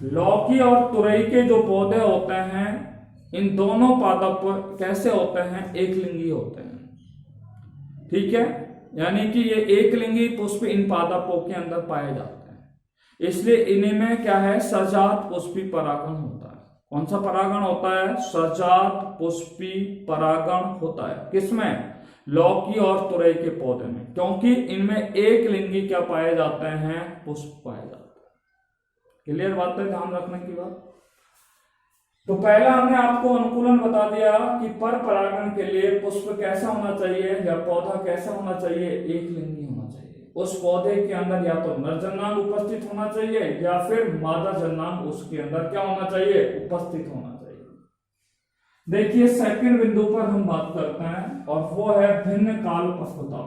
लौकी और तुरई के जो पौधे होते हैं, इन दोनों पादप कैसे होते हैं? एक लिंगी होते हैं, ठीक है। यानी कि ये एक लिंगी पुष्प इन पादपों के अंदर पाए जाते हैं। इसलिए इन्हीं में क्या है? सजात पुष्पी परागण होता है। कौन सा परागण होता है? सजात पुष्पी परागण होता है। किसमें? लौकी और तुरई के पौधे में, क्योंकि इनमें एक लिंगी क्या पाए जाते हैं? पुष्प पाए जाते हैं। क्लियर बात है, ध्यान रखने की बात। तो पहला हमने आपको अनुकूलन बता दिया कि पर परागण के लिए पुष्प कैसा होना चाहिए या पौधा कैसा होना चाहिए, एक लिंगी होना चाहिए। उस पौधे के अंदर या तो नर जन्नांग उपस्थित होना चाहिए या फिर मादा जन्नांग उसके अंदर क्या होना चाहिए, उपस्थित होना चाहिए। देखिए सेकंड बिंदु पर हम बात करते हैं और वो है भिन्न काल पक्वता।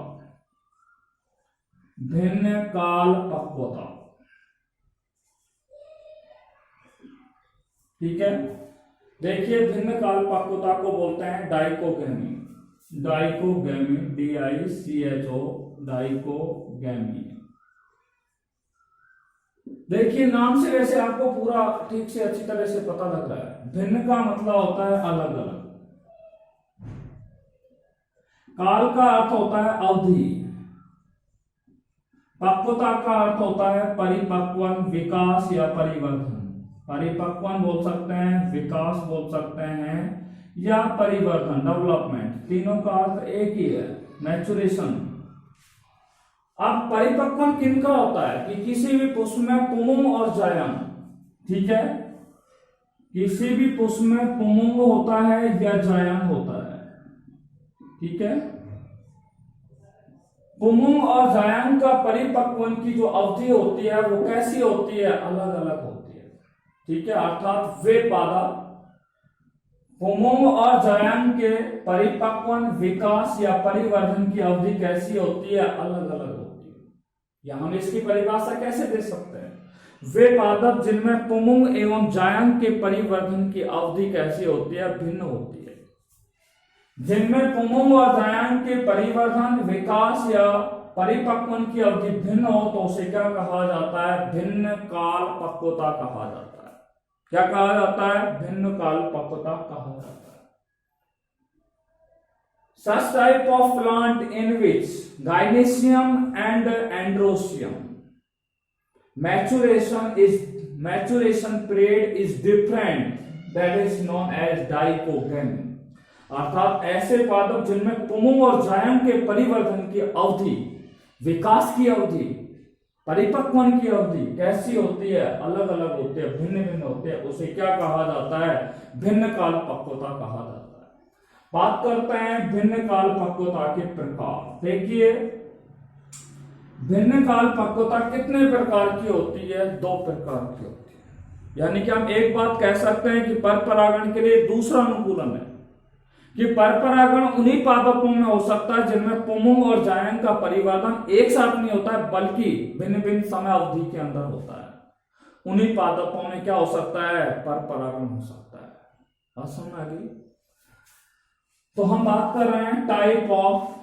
भिन्न काल पक्वता, ठीक है। देखिए भिन्न काल पक्वता को बोलते हैं डाइकोगेमी। Dichogamy, DICHO, dichogamy. देखिए नाम से वैसे आपको पूरा ठीक से अच्छी तरह से पता लग रहा है। भिन्न का मतलब होता है अलग अलग, काल का अर्थ होता है अवधि, पक्वता का अर्थ होता है परिपक्वन, विकास या परिवर्तन। परिपक्वन बोल सकते हैं, विकास बोल सकते हैं या परिवर्तन, डेवलपमेंट, तीनों का अर्थ एक ही है, मैचुरेशन। अब परिपक्वन किनका होता है कि किसी भी पुष्प में पुंग और जायंग, ठीक है, किसी भी पुष्प में पुंग होता है या जायंग होता है, ठीक है। पुंग और जायंग का परिपक्वन की जो अवधि होती है वो कैसी होती है, अलग अलग होती है, ठीक है। अर्थात वे पादप पुंग और जायंग के परिपक्वन, विकास या परिवर्धन की अवधि कैसी होती है, अलग अलग होती है। या हम इसकी परिभाषा कैसे दे सकते हैं, वे पादप जिनमें पुंग एवं जायंग के परिवर्धन की अवधि कैसी होती है, भिन्न होती है। जिनमें पुंग और जायंग के परिवर्धन, विकास या परिपक्वन की अवधि भिन्न हो तो उसे क्या कहा जाता है, भिन्न काल पक्वता कहा जाता है। क्या कहा जाता है, भिन्न काल पक्वता कहा जाता है। Such type of plant in which gynoecium and androecium maturation period is different, that is known as dichogamy। अर्थात ऐसे पादप जिनमें पुंग और जायंग के परिवर्तन की अवधि, विकास की अवधि, परिपक्वन की अवधि कैसी होती है, अलग अलग होती है, भिन्न भिन्न होती है, उसे क्या कहा जाता है, भिन्न काल पक्वता कहा जाता है। बात करते हैं भिन्न काल पक्वता के प्रकार। देखिए भिन्न काल पक्वता कितने प्रकार की होती है, दो प्रकार की होती है। यानी कि हम एक बात कह सकते हैं कि पर परागण के लिए दूसरा अनुकूलन है कि पर परागण उन्हीं पादपों में हो सकता है जिनमें पुंग और जायंग का परिवर्तन एक साथ नहीं होता है बल्कि भिन्न भिन्न समय अवधि के अंदर होता है। उन्हीं पादपों में क्या हो सकता है, पर परागण हो सकता है। बात समझ आ गई। तो हम बात कर रहे हैं टाइप ऑफ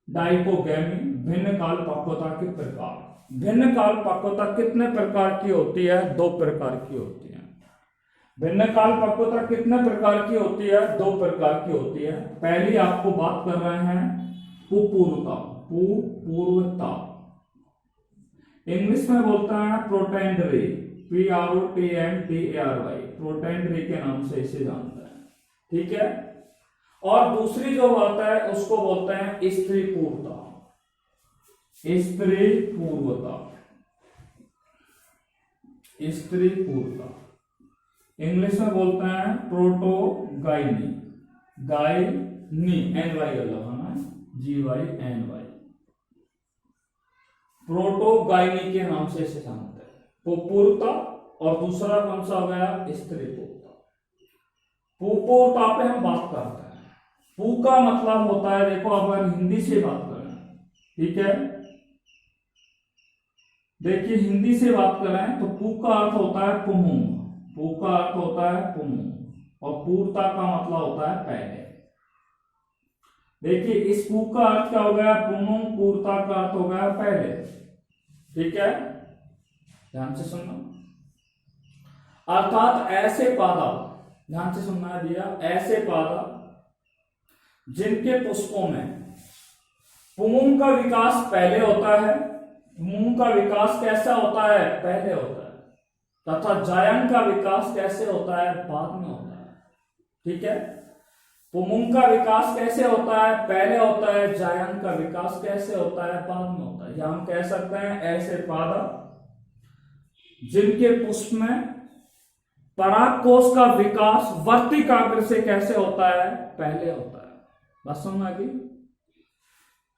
डाइकोगेमी, भिन्न काल पक्वता के प्रकार। भिन्न काल पक्वता कितने प्रकार की होती है, दो प्रकार की होती है। भिन्न काल पक्वता कितने प्रकार की होती है, दो प्रकार की होती है। पहली आपको बात कर रहे हैं पुपूर्वता। पुपूर्वता इंग्लिश में बोलते हैं प्रोटेंडरी, PROTENDARY, प्रोटेंडरी के नाम से इसे जानते हैं, ठीक है। और दूसरी जो बात है उसको बोलते हैं स्त्री पूर्वता। स्त्री पूर्वता, स्त्री पूर्वता इंग्लिश में बोलते हैं प्रोटोगाइनी, गाइनी, NY अलग है ना, GYNY, प्रोटोगाइनी के नाम से इसे जानते हैं। पुपूर्वता और दूसरा कौन सा हो गया, स्त्री पूर्वता। पुपूर्वता पे हम बात करते हैं। पू का मतलब होता है, देखो अगर हिंदी से बात करें, ठीक है, देखिए हिंदी से बात करें तो पू का अर्थ होता है पुंग, पू का अर्थ होता है पुंग और पूर्वता का मतलब होता है पहले। देखिए इस पू का अर्थ क्या हो गया, पुंग, पूर्वता का अर्थ हो गया पहले, ठीक है, ध्यान से सुनना। अर्थात ऐसे पादप, ध्यान से सुनना दिया, ऐसे पादप जिनके पुष्पों में पुंग का विकास पहले होता है, पुंग का विकास कैसा होता है, पहले होता है, तथा जायंग का विकास कैसे होता है, बाद में होता है, ठीक है। पुंग का विकास कैसे होता है, पहले होता है, जायंग का विकास कैसे होता है, बाद में होता है। या हम कह सकते हैं ऐसे पादप जिनके पुष्प में पराग कोश का विकास वर्तिकाग्र से कैसे होता है? पहले होता है। बात समझ में आ गई?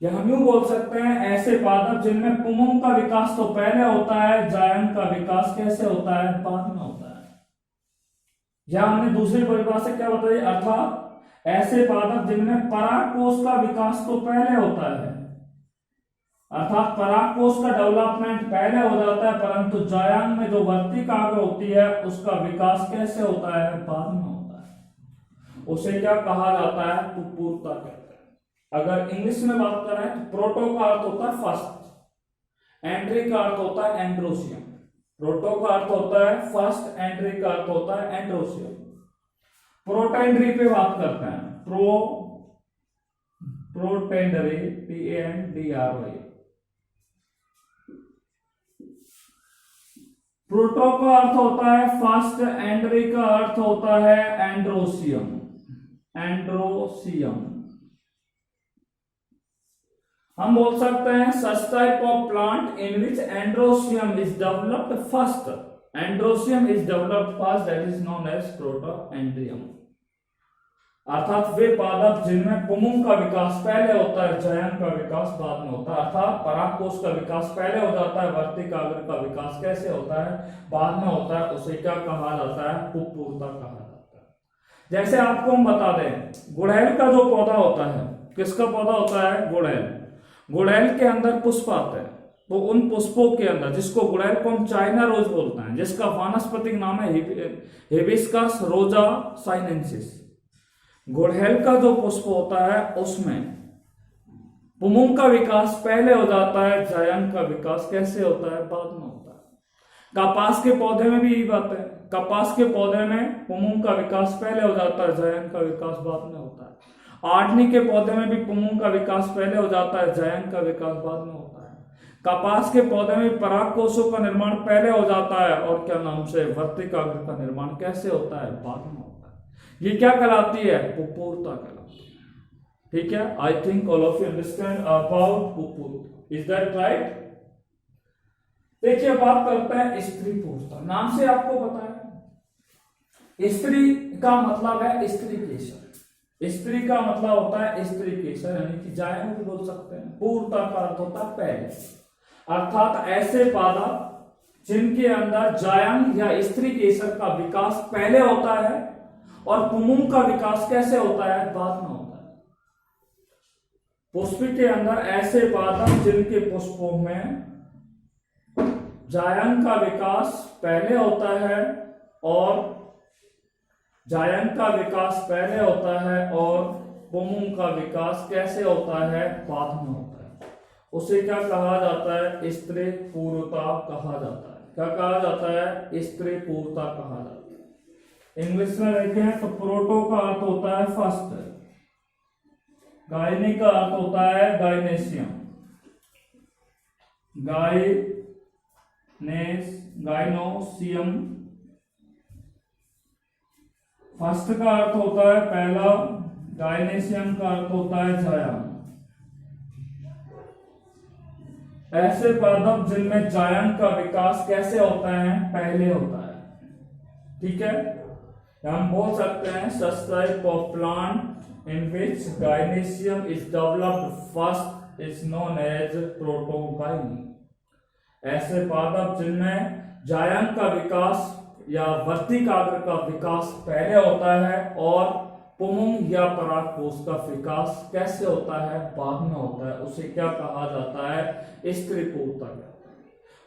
या हम यूं बोल सकते हैं, ऐसे पादप जिनमें पुंगम का विकास तो पहले होता है, जायंग का विकास कैसे होता है? बाद में होता है। या हमने दूसरी परिभाषा क्या बताई? अर्थात ऐसे पादप जिनमें पराग कोश का विकास तो पहले होता है, अर्थात पराग कोश का डेवलपमेंट पहले हो जाता है, परंतु जायांग में जो वर्तिकाग्र होती है उसका विकास कैसे होता है? बाद में होता है। उसे क्या कहा जाता है? पुपूर्ता कहते हैं। अगर इंग्लिश में बात करें तो प्रोटो का अर्थ होता है फर्स्ट, एंट्री का अर्थ होता है एंड्रोसियम। प्रोटो का अर्थ होता है फर्स्ट, एंट्री का अर्थ होता है एंड्रोसियम। प्रोटेंड्री पे बात करते हैं, प्रोटेंडरी, PANDRY। प्रोटो का अर्थ होता है फर्स्ट, एंड्री का अर्थ होता है एंड्रोसियम। एंड्रोसियम हम बोल सकते हैं such type of plant in which androecium is developed first, androecium is developed first, that is known as protoandrium. अर्थात वे पादप जिनमें पुंगम का विकास पहले होता है, जायंग का विकास बाद में होता है। अर्थात परागकोश का विकास पहले हो जाता है, वर्तिकाग्र का विकास कैसे होता है? बाद में होता है। उसे क्या कहा जाता है? पुपूर्ता कहा जाता है। जैसे आपको हम बता दें, गुड़हल का जो पौधा होता है, किसका पौधा होता है? गुड़हल। गुड़हल के अंदर पुष्प आते हैं, तो उन पुष्पों के अंदर, जिसको गुड़हल को हम चाइना रोज बोलते हैं, जिसका वानस्पतिक नाम है हिबिस्कस रोजा साइनेंसिस, गुड़हल का जो पुष्प होता है उसमें पुंगम का विकास पहले हो जाता है, जायंग का विकास कैसे होता है? बाद में होता है। कपास के पौधे में भी यही बात है, कपास के पौधे में पुंगम का विकास पहले हो जाता है, जायंग का विकास बाद में होता है। आर्टनी के पौधे में भी पुंगम का विकास पहले हो जाता है, जायंग का विकास बाद में होता है। कपास के पौधे में पराग कोशों का निर्माण पहले हो जाता है, और क्या नाम से? वर्तिकाग्र का निर्माण कैसे होता है? बाद में होता है। ये क्या कहलाती है? पुपूर्ता कहलाती है। ठीक है, I think all of you understand about पुपूर्ता। Is that right? देखिए, बात करते हैं स्त्री पूर्ता। नाम से आपको पता है, स्त्री का मतलब है स्त्री केसर। स्त्री का मतलब होता है स्त्री केसर, यानी कि जायंग भी बोल सकते हैं। पूर्ता का अर्थ होता है पहले, अर्थात ऐसे पादप जिनके अंदर जायंग या स्त्री केसर का विकास पहले होता है, और पुंगम का विकास कैसे होता है? बाद में होता है। पुष्प के अंदर ऐसे पादप जिनके पुष्पों में जायंग का विकास पहले होता है, और जायंग का विकास पहले होता है, और पुंगम का विकास कैसे होता है? बाद में होता है। उसे क्या कहा जाता है? स्त्री पूर्वता कहा जाता है। क्या कहा जाता है? स्त्री पूर्वता कहा जाता है। इंग्लिश में देखें तो प्रोटो का अर्थ होता है फर्स्ट, गायनी का अर्थ होता है गायनेशियम, गायनोसियम। फर्स्ट का अर्थ होता है पहला, गायनेशियम का अर्थ होता है जायंग। ऐसे पादप जिनमें जायंग का विकास कैसे होता है? पहले होता है। ठीक है, हम बोल सकते हैं such type of plant in which gynoecium is developed first is known as protogyny। ऐसे पादप जिनमें जायंग का विकास या वर्तिकाग्र का विकास पहले होता है, और पुंगम या परागकोश का विकास कैसे होता है? बाद में होता है। उसे क्या कहा जाता है? स्त्री पूर्ता।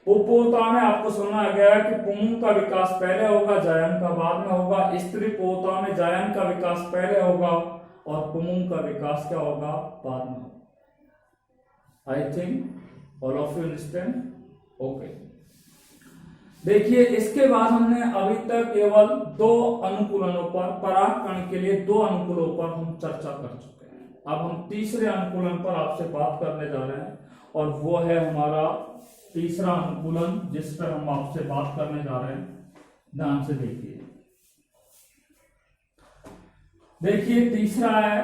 पुपूर्ता में आपको समझ आ गया कि पुंगम का विकास पहले होगा, जायंग का बाद में होगा। स्त्री पूर्ता में जायंग का विकास पहले होगा, और पुंगम का विकास क्या होगा? बाद में होगा। आई think all of you understand. Okay, देखिए, इसके बाद हमने अभी तक केवल 2 अनुकूलनों पर, परागकण के लिए 2 अनुकूलों पर हम चर्चा कर चुके हैं। अब हम तीसरे अनुकूलन पर आपसे बात करने जा रहे हैं, और वो है हमारा तीसरा अनुकूलन, जिस पर हम आपसे बात करने जा रहे हैं। ध्यान से देखिए। देखिए, तीसरा है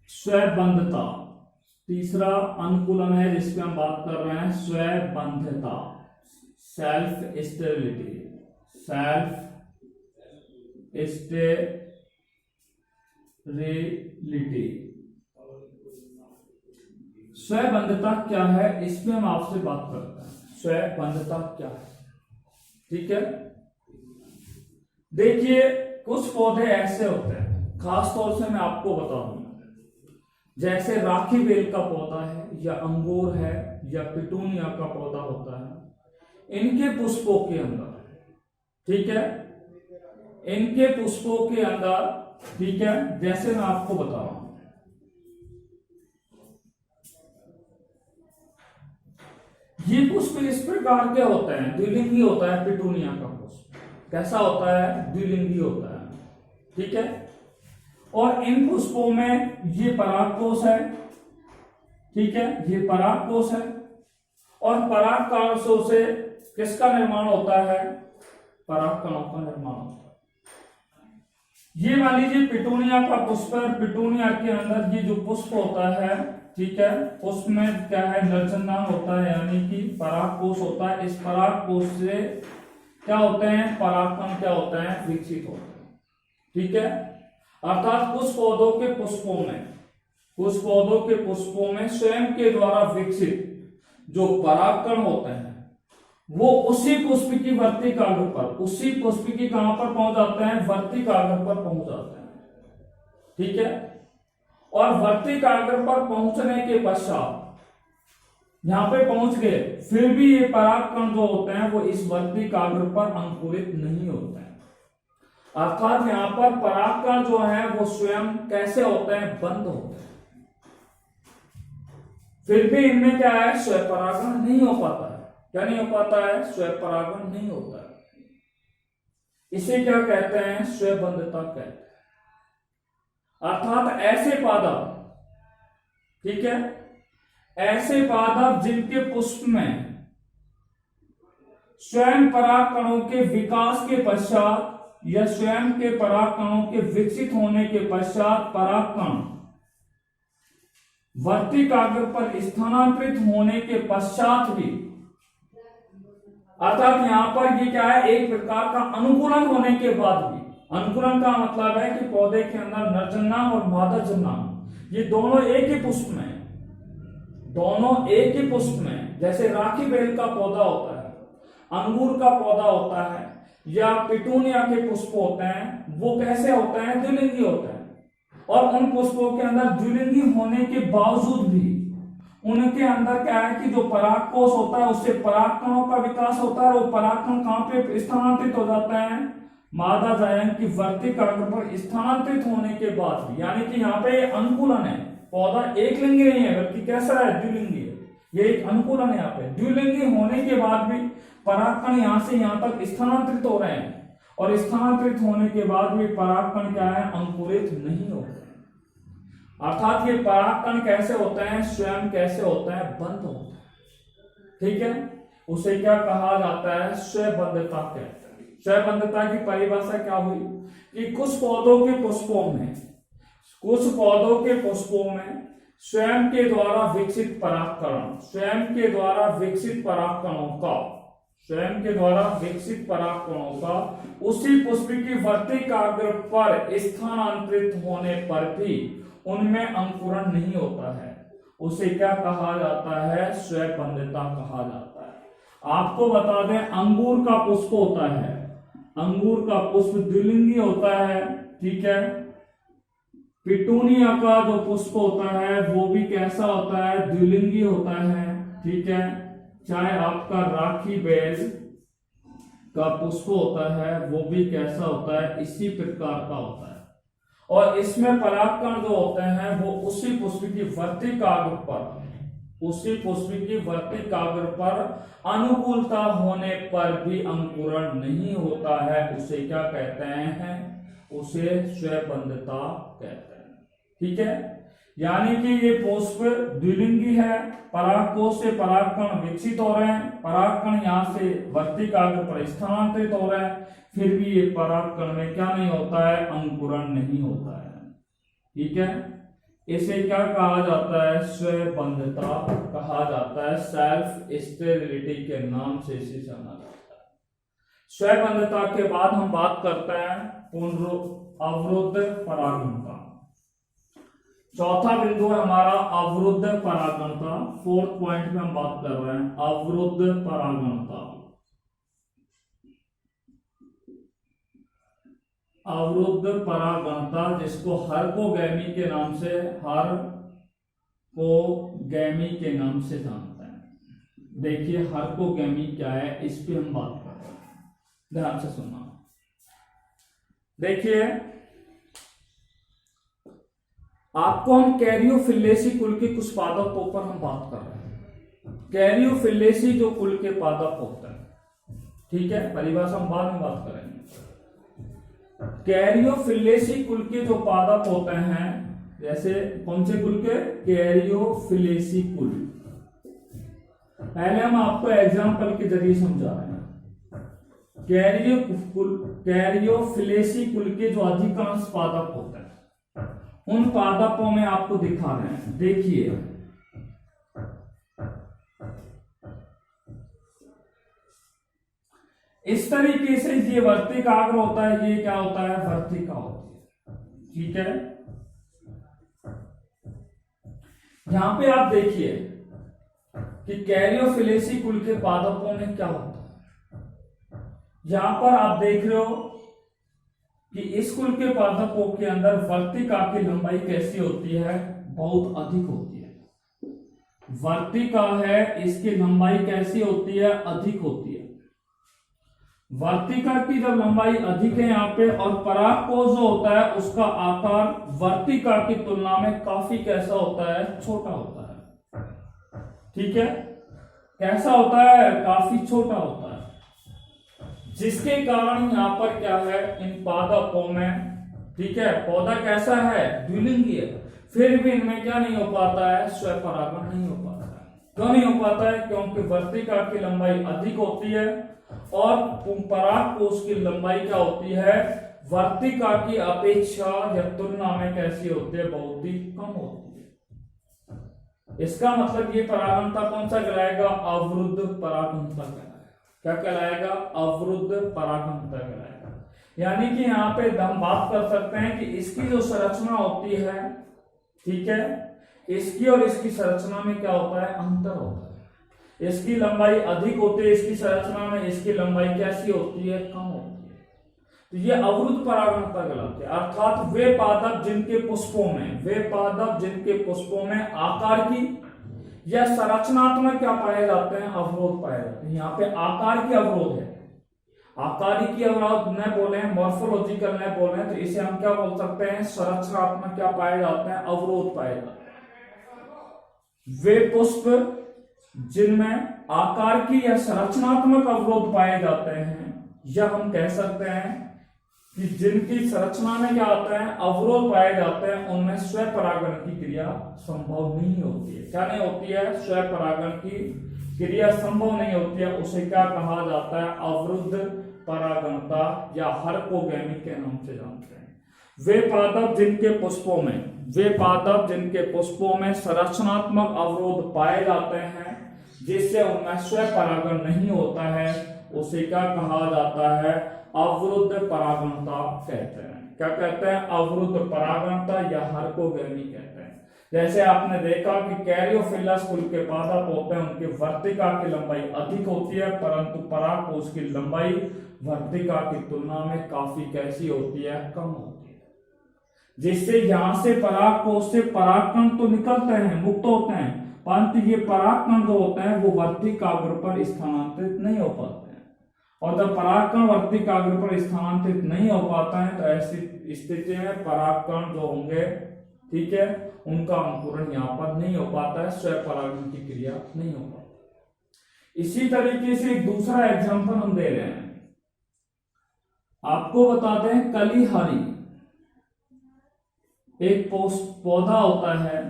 स्वबंधता। तीसरा अनुकूलन है जिस पे हम बात कर रहे हैं, स्वबंधता, सेल्फ स्टेबिलिटी। Self sterility. स्वयंबद्धता क्या है, इसमें हम आपसे बात करते हैं। स्वयंबद्धता क्या है, ठीक है। देखिए कुछ पौधे ऐसे होते हैं, खास तौर से मैं आपको बता दूं, जैसे राखी बेल का पौधा है, या अंगूर है, या पिटूनिया का पौधा होता है, इनके पुष्पों के अंदर, ठीक है, इनके पुष्पों के अंदर, ठीक है, जैसे मैं आपको बता रहा हूं, ये पुष्प इस प्रकार के होते हैं, द्विलिंगी होता है पिटूनिया का पुष्प। कैसा होता है, द्विलिंगी होता है, ठीक है। और इन पुष्पों में ये परागकोश है, ठीक है, ये परागकोश है, और परागकोशों से किसका निर्माण होता है, परागकणों का निर्माण होता है। ये मान लीजिए पिटूनिया का पुष्प है, पिटूनिया के अंदर ये जो पुष्प होता है, ठीक है, पुष्प में क्या है, नरचंदन होता है, यानी कि परागकोश होता है। इस परागकोश से क्या होते हैं, परागकण क्या होते हैं, विकसित होते हैं, ठीक है। अर्थात कुछ पौधों के पुष्पों में, कुछ पौधों के पुष्पों में स्वयं के द्वारा विकसित जो परागकण होते हैं, वो उसी पुष्प की वर्तिकाग्र पर, उसी पुष्प की कहां पर पहुंच जाते हैं, वर्तिकाग्र पर पहुंच जाते हैं, ठीक है। और वर्तिकाग्र पर पहुंचने के पश्चात यहां पे पहुंच गए, फिर भी ये परागकण जो होते हैं वो इस वर्तिकाग्र पर अंकुरित नहीं होते हैं। अर्थात यहां पर परागकण जो है वो स्वयं कैसे होते हैं, बंद होते हैं। फिर भी इनमें क्या है, स्वयंपरागण नहीं हो पाता है। क्या नहीं हो पाता है, स्वयंपरागण नहीं होता है। इसे क्या कहते हैं, स्वयंबद्धता कहते हैं। अर्थात ऐसे पादप, ठीक है, ऐसे पादप जिनके पुष्प में स्वयं परागकणों के विकास के पश्चात या स्वयं के परागकणों के विकसित होने के पश्चात परागकण वर्तिकाग्र पर स्थानांतरित होने के पश्चात भी, अर्थात यहां पर ये क्या है, एक प्रकार का अनुकूलन होने के बाद भी, अनुकूलन का मतलब है कि पौधे के अंदर नरजन्नांग और मादाजन्नांग ये दोनों एक ही पुष्प में, दोनों एक ही पुष्प में, जैसे राखी बेल का पौधा होता है, अंगूर का पौधा होता है, या पिटूनिया के पुष्प होते हैं, वो कैसे होते हैं, द्विलिंगी होते हैं। और उन पुष्पों के अंदर द्विलिंगी होने के बावजूद भी उनके अंदर क्या है कि जो परागकोश होता है उससे परागकणों का विकास होता है, और वो परागकण कहां पे स्थानांतरित हो जाते हैं, मादा जायंग की वर्तिकाग्र पर स्थानांतरित होने के बाद भी। यानी कि यहाँ पे अनुकूलन है, पौधा एक लिंगी नहीं है बल्कि कैसा है, द्विलिंगी है। ये एक अनुकूलन है, यहाँ पे द्विलिंगी होने के बाद भी परागकण यहाँ से यहाँ तक स्थानांतरित हो रहे हैं, और स्थानांतरित होने के बाद भी परागकण क्या है, अंकुरित नहीं होते हैं। अर्थात ये परागकण कैसे होते हैं, स्वयं कैसे होते हैं, बंद होते हैं, ठीक है। उसे क्या कहा जाता है, स्वयंबद्धता कहते हैं। स्वयंबद्धता की परिभाषा क्या हुई कि कुछ पौधों के पुष्पों में, कुछ पौधों के पुष्पों में स्वयं के द्वारा विकसित परागकण, स्वयं के द्वारा विकसित परागकणों का, स्वयं के द्वारा विकसित परागकणों का उसी पुष्प की वर्तिकाग्र पर स्थानांतरित होने पर भी उनमें अंकुरण नहीं होता है, उसे क्या कहा जाता है, स्वयंबद्धता कहा जाता है। आपको बता दें, अंगूर का पुष्प होता है, अंगूर का पुष्प द्विलिंगी होता है, ठीक है। पिटूनिया का जो पुष्प होता है वो भी कैसा होता है, द्विलिंगी होता है, ठीक है। चाहे आपका राखी बेल का पुष्प होता है वो भी कैसा होता है, इसी प्रकार का होता है। और इसमें परागकण जो होते हैं वो उसी पुष्प की वर्तिकाग्र पर, उसी पुष्प की वर्तिकाग्र पर अनुकूलता होने पर भी अंकुरण नहीं होता है। उसे क्या कहते हैं, उसे स्वयंबद्धता कहते हैं, ठीक है। यानी कि ये पुष्प द्विलिंगी है, परागकोश से परागकण विकसित हो रहे हैं, परागकण यहाँ से वर्तिकाग्र पर स्थानांतरित हो रहे हैं, फिर भी ये परागकण में क्या नहीं होता है, अंकुरण नहीं होता है, ठीक है। इसे क्या कहा जाता है, स्वयंबद्धता कहा जाता है। सेल्फ स्टेरिलिटी के नाम से इसे जाना जाता है। स्वयंबद्धता के बाद हम बात करते हैं अवरुद्ध परागणता। चौथा बिंदु है हमारा अवरुद्ध परागणता। फोर्थ पॉइंट में हम बात कर रहे हैं अवरुद्ध परागणता। अवरुद्ध परागणता जिसको हार्कोगैमी के नाम से जानते हैं। देखिए हार्कोगैमी क्या है, इस पे हम बात कर रहे हैं, ध्यान से सुनना। देखिए आपको हम कैरियोफिलेसी कुल के कुछ पादपों पर हम बात कर रहे हैं। कैरियोफिलेसी जो कुल के पादप होते हैं, ठीक है, परिभाषा हम बाद में बात करेंगे। कैरियोफिलेसी कुल के जो पादप होते हैं, जैसे कौन से कुल के? कैरियोफिलेसी कुल। पहले हम आपको एग्जांपल के जरिए समझा रहे हैं। कैरियोफिलेसी कुल के जो अधिकांश पादप होते हैं, उन पादपों में आपको दिखा रहे हैं। देखिए इस तरीके से ये वर्तिकाग्र होता है, ये क्या होता है? वर्तिका होती है, ठीक है। यहां पे आप देखिए कि कैरियोफिलेसी कुल के पादपों में क्या होता है। यहां पर आप देख रहे हो कि इस कुल के पादपों के अंदर वर्तिका की लंबाई कैसी होती है? बहुत अधिक होती है। वर्तिका है, इसकी लंबाई कैसी होती है? अधिक होती है। वर्तिका की जब लंबाई अधिक है यहाँ पे, और परागकोश जो होता है उसका आकार वर्तिका की तुलना में काफी कैसा होता है? छोटा होता है, ठीक है। कैसा होता है? काफी छोटा होता है, जिसके कारण यहाँ पर क्या है, इन पादपों में, ठीक है, पौधा कैसा है? द्विलिंगी है, फिर भी इनमें क्या नहीं हो पाता है? स्वपरागण नहीं हो पाता है। क्यों नहीं हो पाता है? क्योंकि वर्तिका की लंबाई अधिक होती है और परागकोश की लंबाई क्या होती है? वर्तिका की अपेक्षा या तुलना में कैसी होती है? बहुत ही कम होती है। इसका मतलब ये परागणता कौन सा कहलाएगा? अवरुद्ध परागणता कहलाएगा। क्या कहलाएगा? अवरुद्ध परागणता कहलाएगा। यानी कि यहाँ पे हम बात कर सकते हैं कि इसकी जो संरचना होती है, ठीक है, इसकी और इसकी संरचना में क्या होता है? अंतर होता है। इसकी लंबाई अधिक होती है इसकी संरचना में, इसकी लंबाई कैसी होती है? कम होती है। तो ये अवरुद्ध परागणता कहलाती है। अर्थात वे पादप जिनके पुष्पों में आकार की या संरचनात्मक क्या पाए जाते हैं? अवरोध पाए जाते हैं। यहाँ पे आकार की अवरोध है, आकारिकी अवरोध न बोले, मॉर्फोलॉजिकल न बोले, तो इसे हम क्या बोल सकते हैं? संरचनात्मक क्या पाए जाते हैं? अवरोध पाए जाते हैं। वे पुष्प जिनमें आकार की या संरचनात्मक अवरोध पाए जाते हैं, या हम कह सकते हैं कि जिनकी संरचना में क्या आता है? अवरोध पाए जाते हैं, उनमें स्वपरागण की क्रिया संभव नहीं होती है। क्या नहीं होती है? स्वपरागण की क्रिया संभव नहीं होती है। उसे क्या कहा जाता है? अवरुद्ध परागणता या हार्कोगैमी के नाम से जानते हैं। वे पादप जिनके पुष्पों में संरचनात्मक अवरोध पाए जाते हैं, जिससे उनमें स्वपरागण नहीं होता है, उसे क्या कहा जाता है? अवरुद्ध परागणता कहते हैं। क्या कहते हैं? अवरुद्ध परागणता या हार्कोगैमी कहते हैं। जैसे आपने देखा कि कैरियोफिलस कुल के पादप होते हैं, उनकी वर्तिका की लंबाई अधिक होती है, परंतु परागकोश की लंबाई वर्तिका की तुलना में काफी कैसी होती है? कम होती है। जिससे यहां से परागकोश से परागकण तो निकलते हैं, मुक्त होते हैं, परंतु ये परागकण जो होते हैं वो वर्तिकाग्र पर स्थानांतरित नहीं हो पाते हैं। और जब परागकण वर्तिकाग्र पर स्थानांतरित नहीं हो पाता है, तो ऐसी स्थिति में परागकण जो होंगे, ठीक है, उनका अंकुरण यहाँ पर नहीं हो पाता है, स्वपरागण की क्रिया नहीं हो पाती। इसी तरीके से एक दूसरा एग्जांपल हम दे रहे हैं। आपको बता दें, कलिहारी एक पौधा होता है,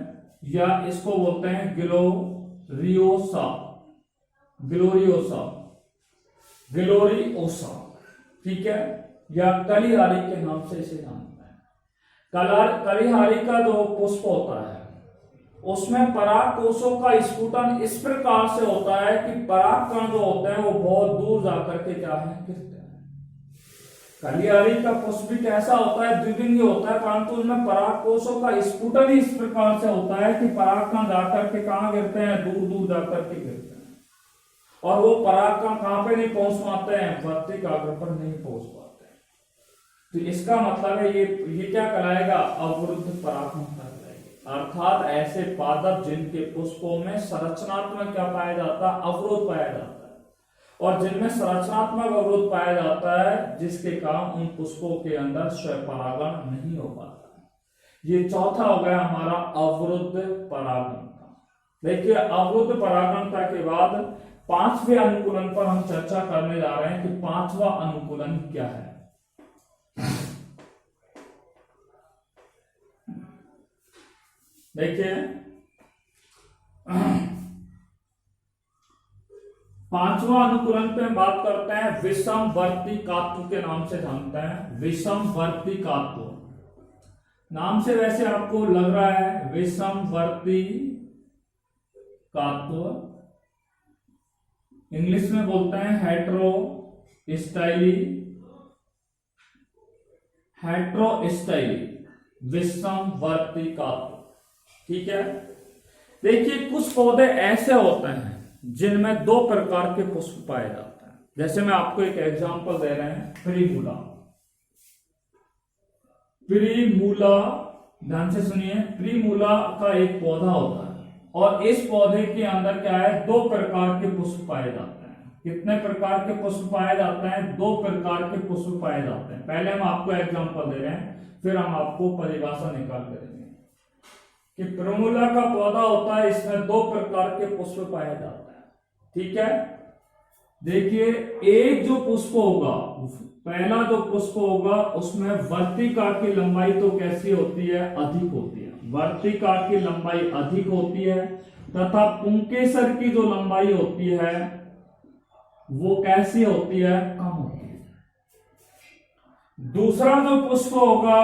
या इसको बोलते हैं ग्लोरियोसा, ठीक है, या कलिहारी के नाम से इसे जानते हैं। कलिहारी का जो पुष्प होता है, उसमें परागकोशों का स्फुटन इस प्रकार से होता है कि परागकण जो होते हैं वो बहुत दूर जाकर के क्या है? गिरते हैं। कलियारी का पुष्प भी कैसा होता है, द्विलिंगी होता है, परंतु उसमें पराग कोशों का स्फुटन ही इस प्रकार से होता है कि पराग कण जाकर के कहाँ गिरते हैं, दूर दूर जाकर के गिरते हैं, और वो पराग कण कहाँ पे नहीं पहुंच पाते हैं, वर्तिकाग्र पर नहीं पहुंच पाते हैं। तो इसका मतलब है ये क्या कहलाएगा, अवरुद्ध परागणता कहलाएगी। अर्थात ऐसे पादप जिनके पुष्पों में संरचनात्मक क्या पाया जाता है, अवरोध पाया जाता है, और जिनमें संरचनात्मक अवरोध पाया जाता है जिसके कारण उन पुष्पों के अंदर स्वपरागण नहीं हो पाता। ये चौथा हो गया हमारा अवरुद्ध परागणता। देखिए अवरुद्ध परागणता के बाद पांचवें अनुकूलन पर हम चर्चा करने जा रहे हैं कि पांचवा अनुकूलन क्या है। देखिए पांचवा अनुकूलन पे हम बात करते हैं विषमवर्तिकात्व के नाम से जानते हैं। विषमवर्तिकात्व नाम से वैसे आपको लग रहा है विषमवर्तिकात्व, इंग्लिश में बोलते हैं हेट्रोस्टाइली विषमवर्तिकात्व। ठीक है, देखिए कुछ पौधे ऐसे होते हैं जिनमें दो प्रकार के पुष्प पाए जाते हैं। जैसे मैं आपको एक एग्जांपल दे रहे हैं, प्रीमूला। ध्यान से सुनिए, प्रीमूला का एक पौधा होता है और इस पौधे के अंदर क्या है, दो प्रकार के पुष्प पाए जाते हैं। कितने प्रकार के पुष्प पाए जाते हैं, दो प्रकार के पुष्प पाए जाते हैं। पहले हम आपको एग्जांपल दे रहे हैं, फिर हम आपको परिभाषा निकाल करेंगे कि प्रीमूला का पौधा होता है, इसमें दो प्रकार के पुष्प पाए जाते हैं। ठीक है, देखिए एक जो पुष्प होगा, पहला जो पुष्प होगा उसमें वर्तिका की लंबाई तो कैसी होती है, अधिक होती है। वर्तिका की लंबाई अधिक होती है तथा पुंकेसर की जो लंबाई होती है वो कैसी होती है, कम होती है। दूसरा जो पुष्प होगा,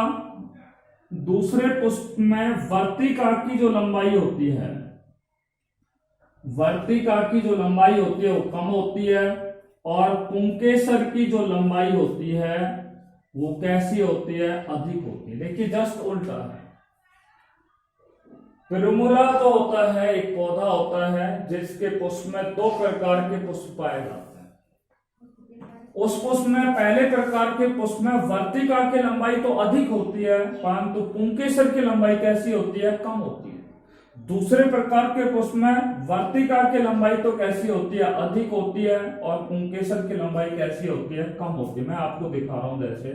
दूसरे पुष्प में वर्तिका की जो लंबाई होती है, वर्तिका की जो लंबाई होती है वो कम होती है, और पुंकेसर की जो लंबाई होती है वो कैसी होती है, अधिक होती है। देखिए जस्ट उल्टा है। प्रीमूला तो होता है एक पौधा होता है जिसके पुष्प में दो प्रकार के पुष्प पाए जाते हैं। उस पुष्प में पहले प्रकार के पुष्प में वर्तिका की लंबाई तो अधिक होती है, परंतु पुंकेसर की लंबाई कैसी होती है, कम होती है। दूसरे प्रकार के पुष्प में वर्तिका की लंबाई तो कैसी होती है, अधिक होती है, और पुंकेसर की लंबाई कैसी होती है, कम होती है। मैं आपको दिखा रहा हूं, जैसे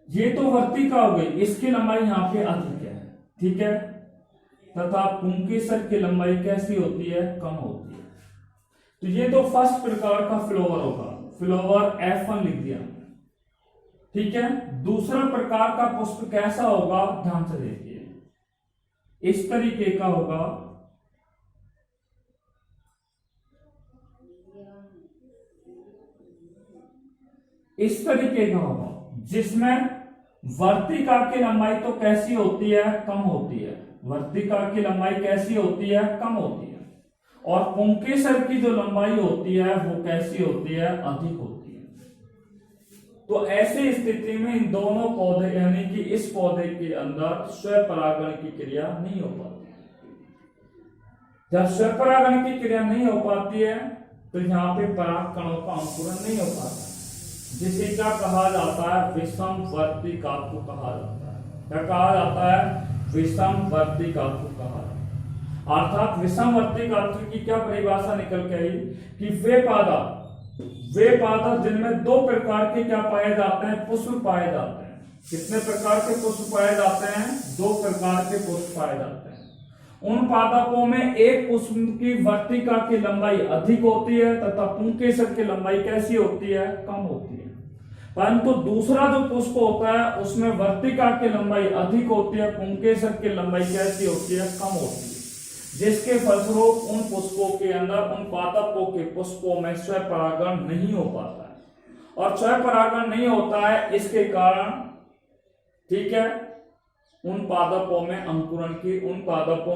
ये तो वर्तिका हो गई, इसकी लंबाई यहां पे अधिक है। ठीक है, तथा पुंकेसर की लंबाई कैसी होती है, कम होती है। तो ये तो फर्स्ट प्रकार का फ्लावर होगा, फ्लावर F1 लिख दिया। ठीक है, दूसरा प्रकार का पुष्प कैसा होगा, ध्यान से देखिए, इस तरीके का होगा। इस तरीके का होगा जिसमें वर्तिका की लंबाई तो कैसी होती है, कम होती है। वर्तिका की लंबाई कैसी होती है, कम होती है, और पुंकेसर की जो लंबाई होती है वो कैसी होती है, अधिक होती है। तो ऐसी स्थिति में इन दोनों पौधे यानी कि इस पौधे के अंदर स्वपरागण की क्रिया नहीं हो पाती। जब स्वपरागण की क्रिया नहीं हो पाती है तो यहाँ पे पराग कणों का अंकुरण नहीं हो पाता, जिसे क्या कहा जाता है, विषमवर्तिकात्व कहा जाता है। क्या कहा जाता है, विषमवर्तिकात्व कहा जाता है। अर्थात विषमवर्तिकात्व की क्या परिभाषा निकल के आई कि वे पादप जिनमें दो प्रकार के क्या पाए जाते हैं, पुष्प पाए जाते हैं। कितने प्रकार के पुष्प पाए जाते हैं, दो प्रकार के पुष्प पाए जाते हैं। उन पादपों में एक पुष्प की वर्तिका की लंबाई अधिक होती है तथा पुंकेसर की लंबाई कैसी होती है, कम होती है। परंतु दूसरा जो पुष्प होता है उसमें वर्तिका की लंबाई अधिक होती है, पुंकेसर की लंबाई कैसी होती है, कम होती है, जिसके फलस्वरूप उन पुष्पों के अंदर, उन पादपों के पुष्पों में स्वपरागण नहीं हो पाता है। और स्वपरागण नहीं होता है इसके कारण, ठीक है, उन पादपों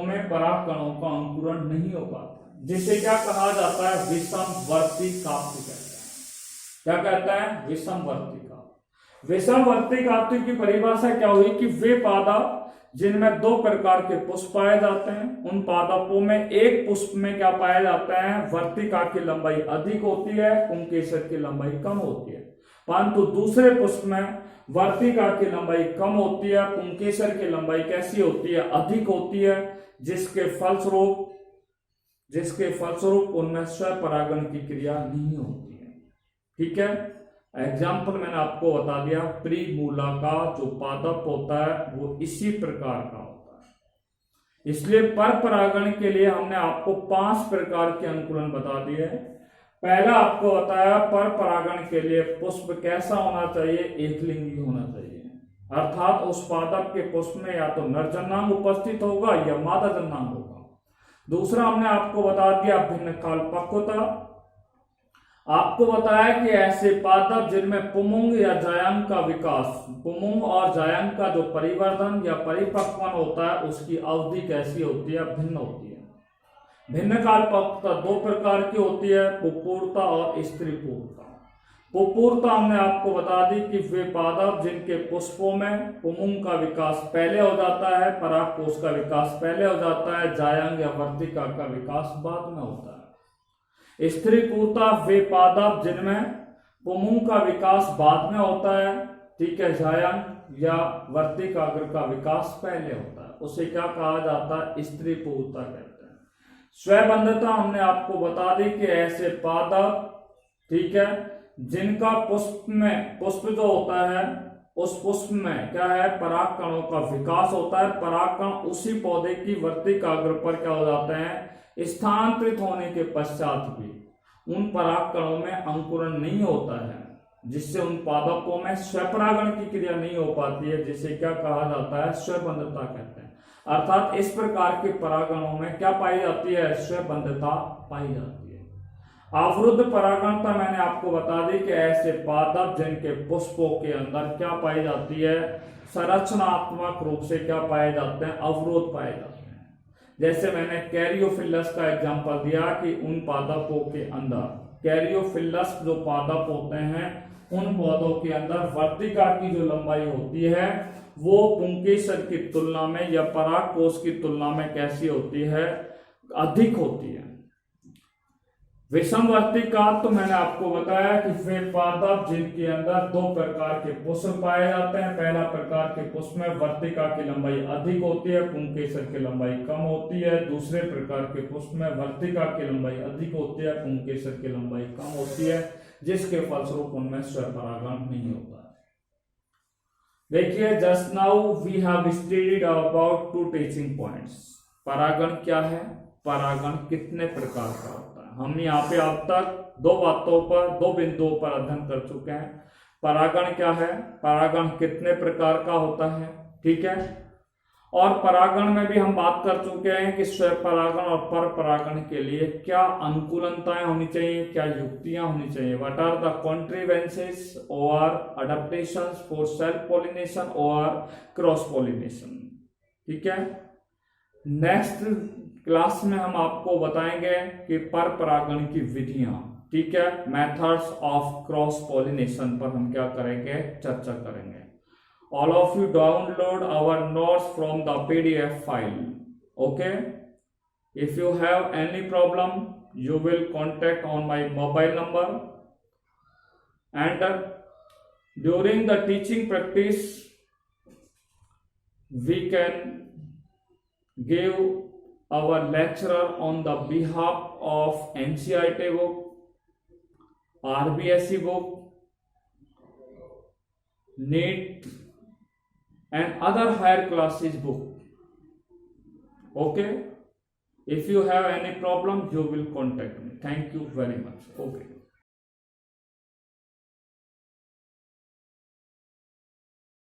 में परागकणों का अंकुरण नहीं हो पाता, जिसे क्या कहा जाता है, विषमवर्ती काव्य कहते हैं। क्या कहता है, विषमवर्ती काव्य। विषमवर्ती काव्य की परिभाषा क्या हुई कि वे पादप जिनमें दो प्रकार के पुष्प पाए जाते हैं, उन पादपों में एक पुष्प में क्या पाया जाता है, वर्तिका की लंबाई अधिक होती है, पुंकेसर की लंबाई कम होती है, परंतु दूसरे पुष्प में वर्तिका की लंबाई कम होती है, पुंकेसर की लंबाई कैसी होती है, अधिक होती है, जिसके फलस्वरूप उनमें स्वपरागण की क्रिया नहीं होती है। ठीक है, एग्जाम्पल मैंने आपको बता दिया, प्रीमूला का जो पादप होता है वो इसी प्रकार का होता है। इसलिए पर परागण के लिए हमने आपको 5 प्रकार के अंकुरण बता दिए। पहला आपको बताया, पर परागण के लिए पुष्प कैसा होना चाहिए, एकलिंगी होना चाहिए, अर्थात उस पादप के पुष्प में या तो नर जन्नांग उपस्थित होगा या मादा जन्नांग होगा। दूसरा हमने आपको बता दिया भिन्न काल पक्वता, आपको बताया कि ऐसे पादप जिनमें पुमुंग या जायांग का विकास, पुमुंग और जायांग का जो परिवर्धन या परिपक्वन होता है उसकी अवधि कैसी होती है, भिन्न होती है। भिन्न काल पक्वता 2 प्रकार की होती है, पुपूर्ता और स्त्रीपूर्ता। पुपूर्ता हमने आपको बता दी कि वे पादप जिनके पुष्पों में पुमुंग का विकास पहले हो जाता है, परागकोश का विकास पहले हो जाता है, जायांग या वर्तिका का विकास बाद में होता है। स्त्रीपूर्ता वे पादप जिनमें पुमुंग का विकास बाद में होता है, ठीक है, जायांग या वर्तिकाग्र का विकास पहले होता है, उसे क्या कहा जाता है, स्त्रीपूर्ता कहते हैं। स्वबंधता हमने आपको बता दी कि ऐसे पादप, ठीक है, जिनका पुष्प जो होता है उस पुष्प में क्या है, परागकणों का विकास होता है, परागकण उसी पौधे की वर्तिकाग्र पर क्या हो जाते हैं, स्थानांतरित होने के पश्चात भी उन परागकणों में अंकुरण नहीं होता है, जिससे उन पादपों में स्वपरागण की क्रिया नहीं हो पाती है, जिसे क्या कहा जाता है, स्वबंधता कहते हैं। अर्थात इस प्रकार के परागणों में क्या पाई जाती है, स्वबंधता पाई जाती है। अवरुद्ध परागणता मैंने आपको बता दी कि ऐसे पादप जिनके पुष्पों के अंदर क्या पाई जाती है, संरचनात्मक रूप से क्या पाए जाते हैं, अवरोध पाए जाते हैं। जैसे मैंने कैरियोफिलस का एग्जांपल दिया कि उन पादपों के अंदर, कैरियोफिलस जो पादप होते हैं उन पौधों के अंदर वर्तिका की जो लंबाई होती है वो पुंकेसर की तुलना में या परागकोश की तुलना में कैसी होती है, अधिक होती है। विषमवर्तिका तो मैंने आपको बताया कि वे पादप जिनके अंदर 2 प्रकार के पुष्प पाए जाते हैं। पहला प्रकार के पुष्प में वर्तिका की लंबाई अधिक होती है, पुंकेसर की लंबाई कम होती है। दूसरे प्रकार के पुष्प में वर्तिका की लंबाई अधिक होती है, पुंकेसर की लंबाई कम होती है, जिसके फलस्वरूप उनमें स्वपरागण नहीं होता है। देखिए, just now we have studied about 2 teaching points. परागण क्या है, परागण कितने प्रकार का होता है। हम यहाँ पे अब तक 2 बातों पर, 2 बिंदुओं पर अध्ययन कर चुके हैं। परागण क्या है, परागण कितने प्रकार का होता है, ठीक है, और परागण में भी हम बात कर चुके हैं कि स्वपरागण और पर परागण के लिए क्या अनुकूलताएं होनी चाहिए, क्या युक्तियां होनी चाहिए। व्हाट आर द कॉन्ट्रीवेंसेस और अडेप्टेशंस फॉर सेल्फ पॉलिनेशन और क्रॉस पॉलिनेशन, ठीक है। नेक्स्ट क्लास में हम आपको बताएंगे कि पर परागण की विधियां, ठीक है, मेथड्स ऑफ क्रॉस पॉलिनेशन पर हम क्या करेंगे, चर्चा करेंगे। All of you download our notes from the PDF file. Okay? If you have any problem, you will contact on my mobile number. And during the teaching practice, we can give our lecturer on the behalf of NCERT book, RBSE book, NEET, and other higher classes book. Okay, if you have any problem, you will contact me. Thank you very much. Okay.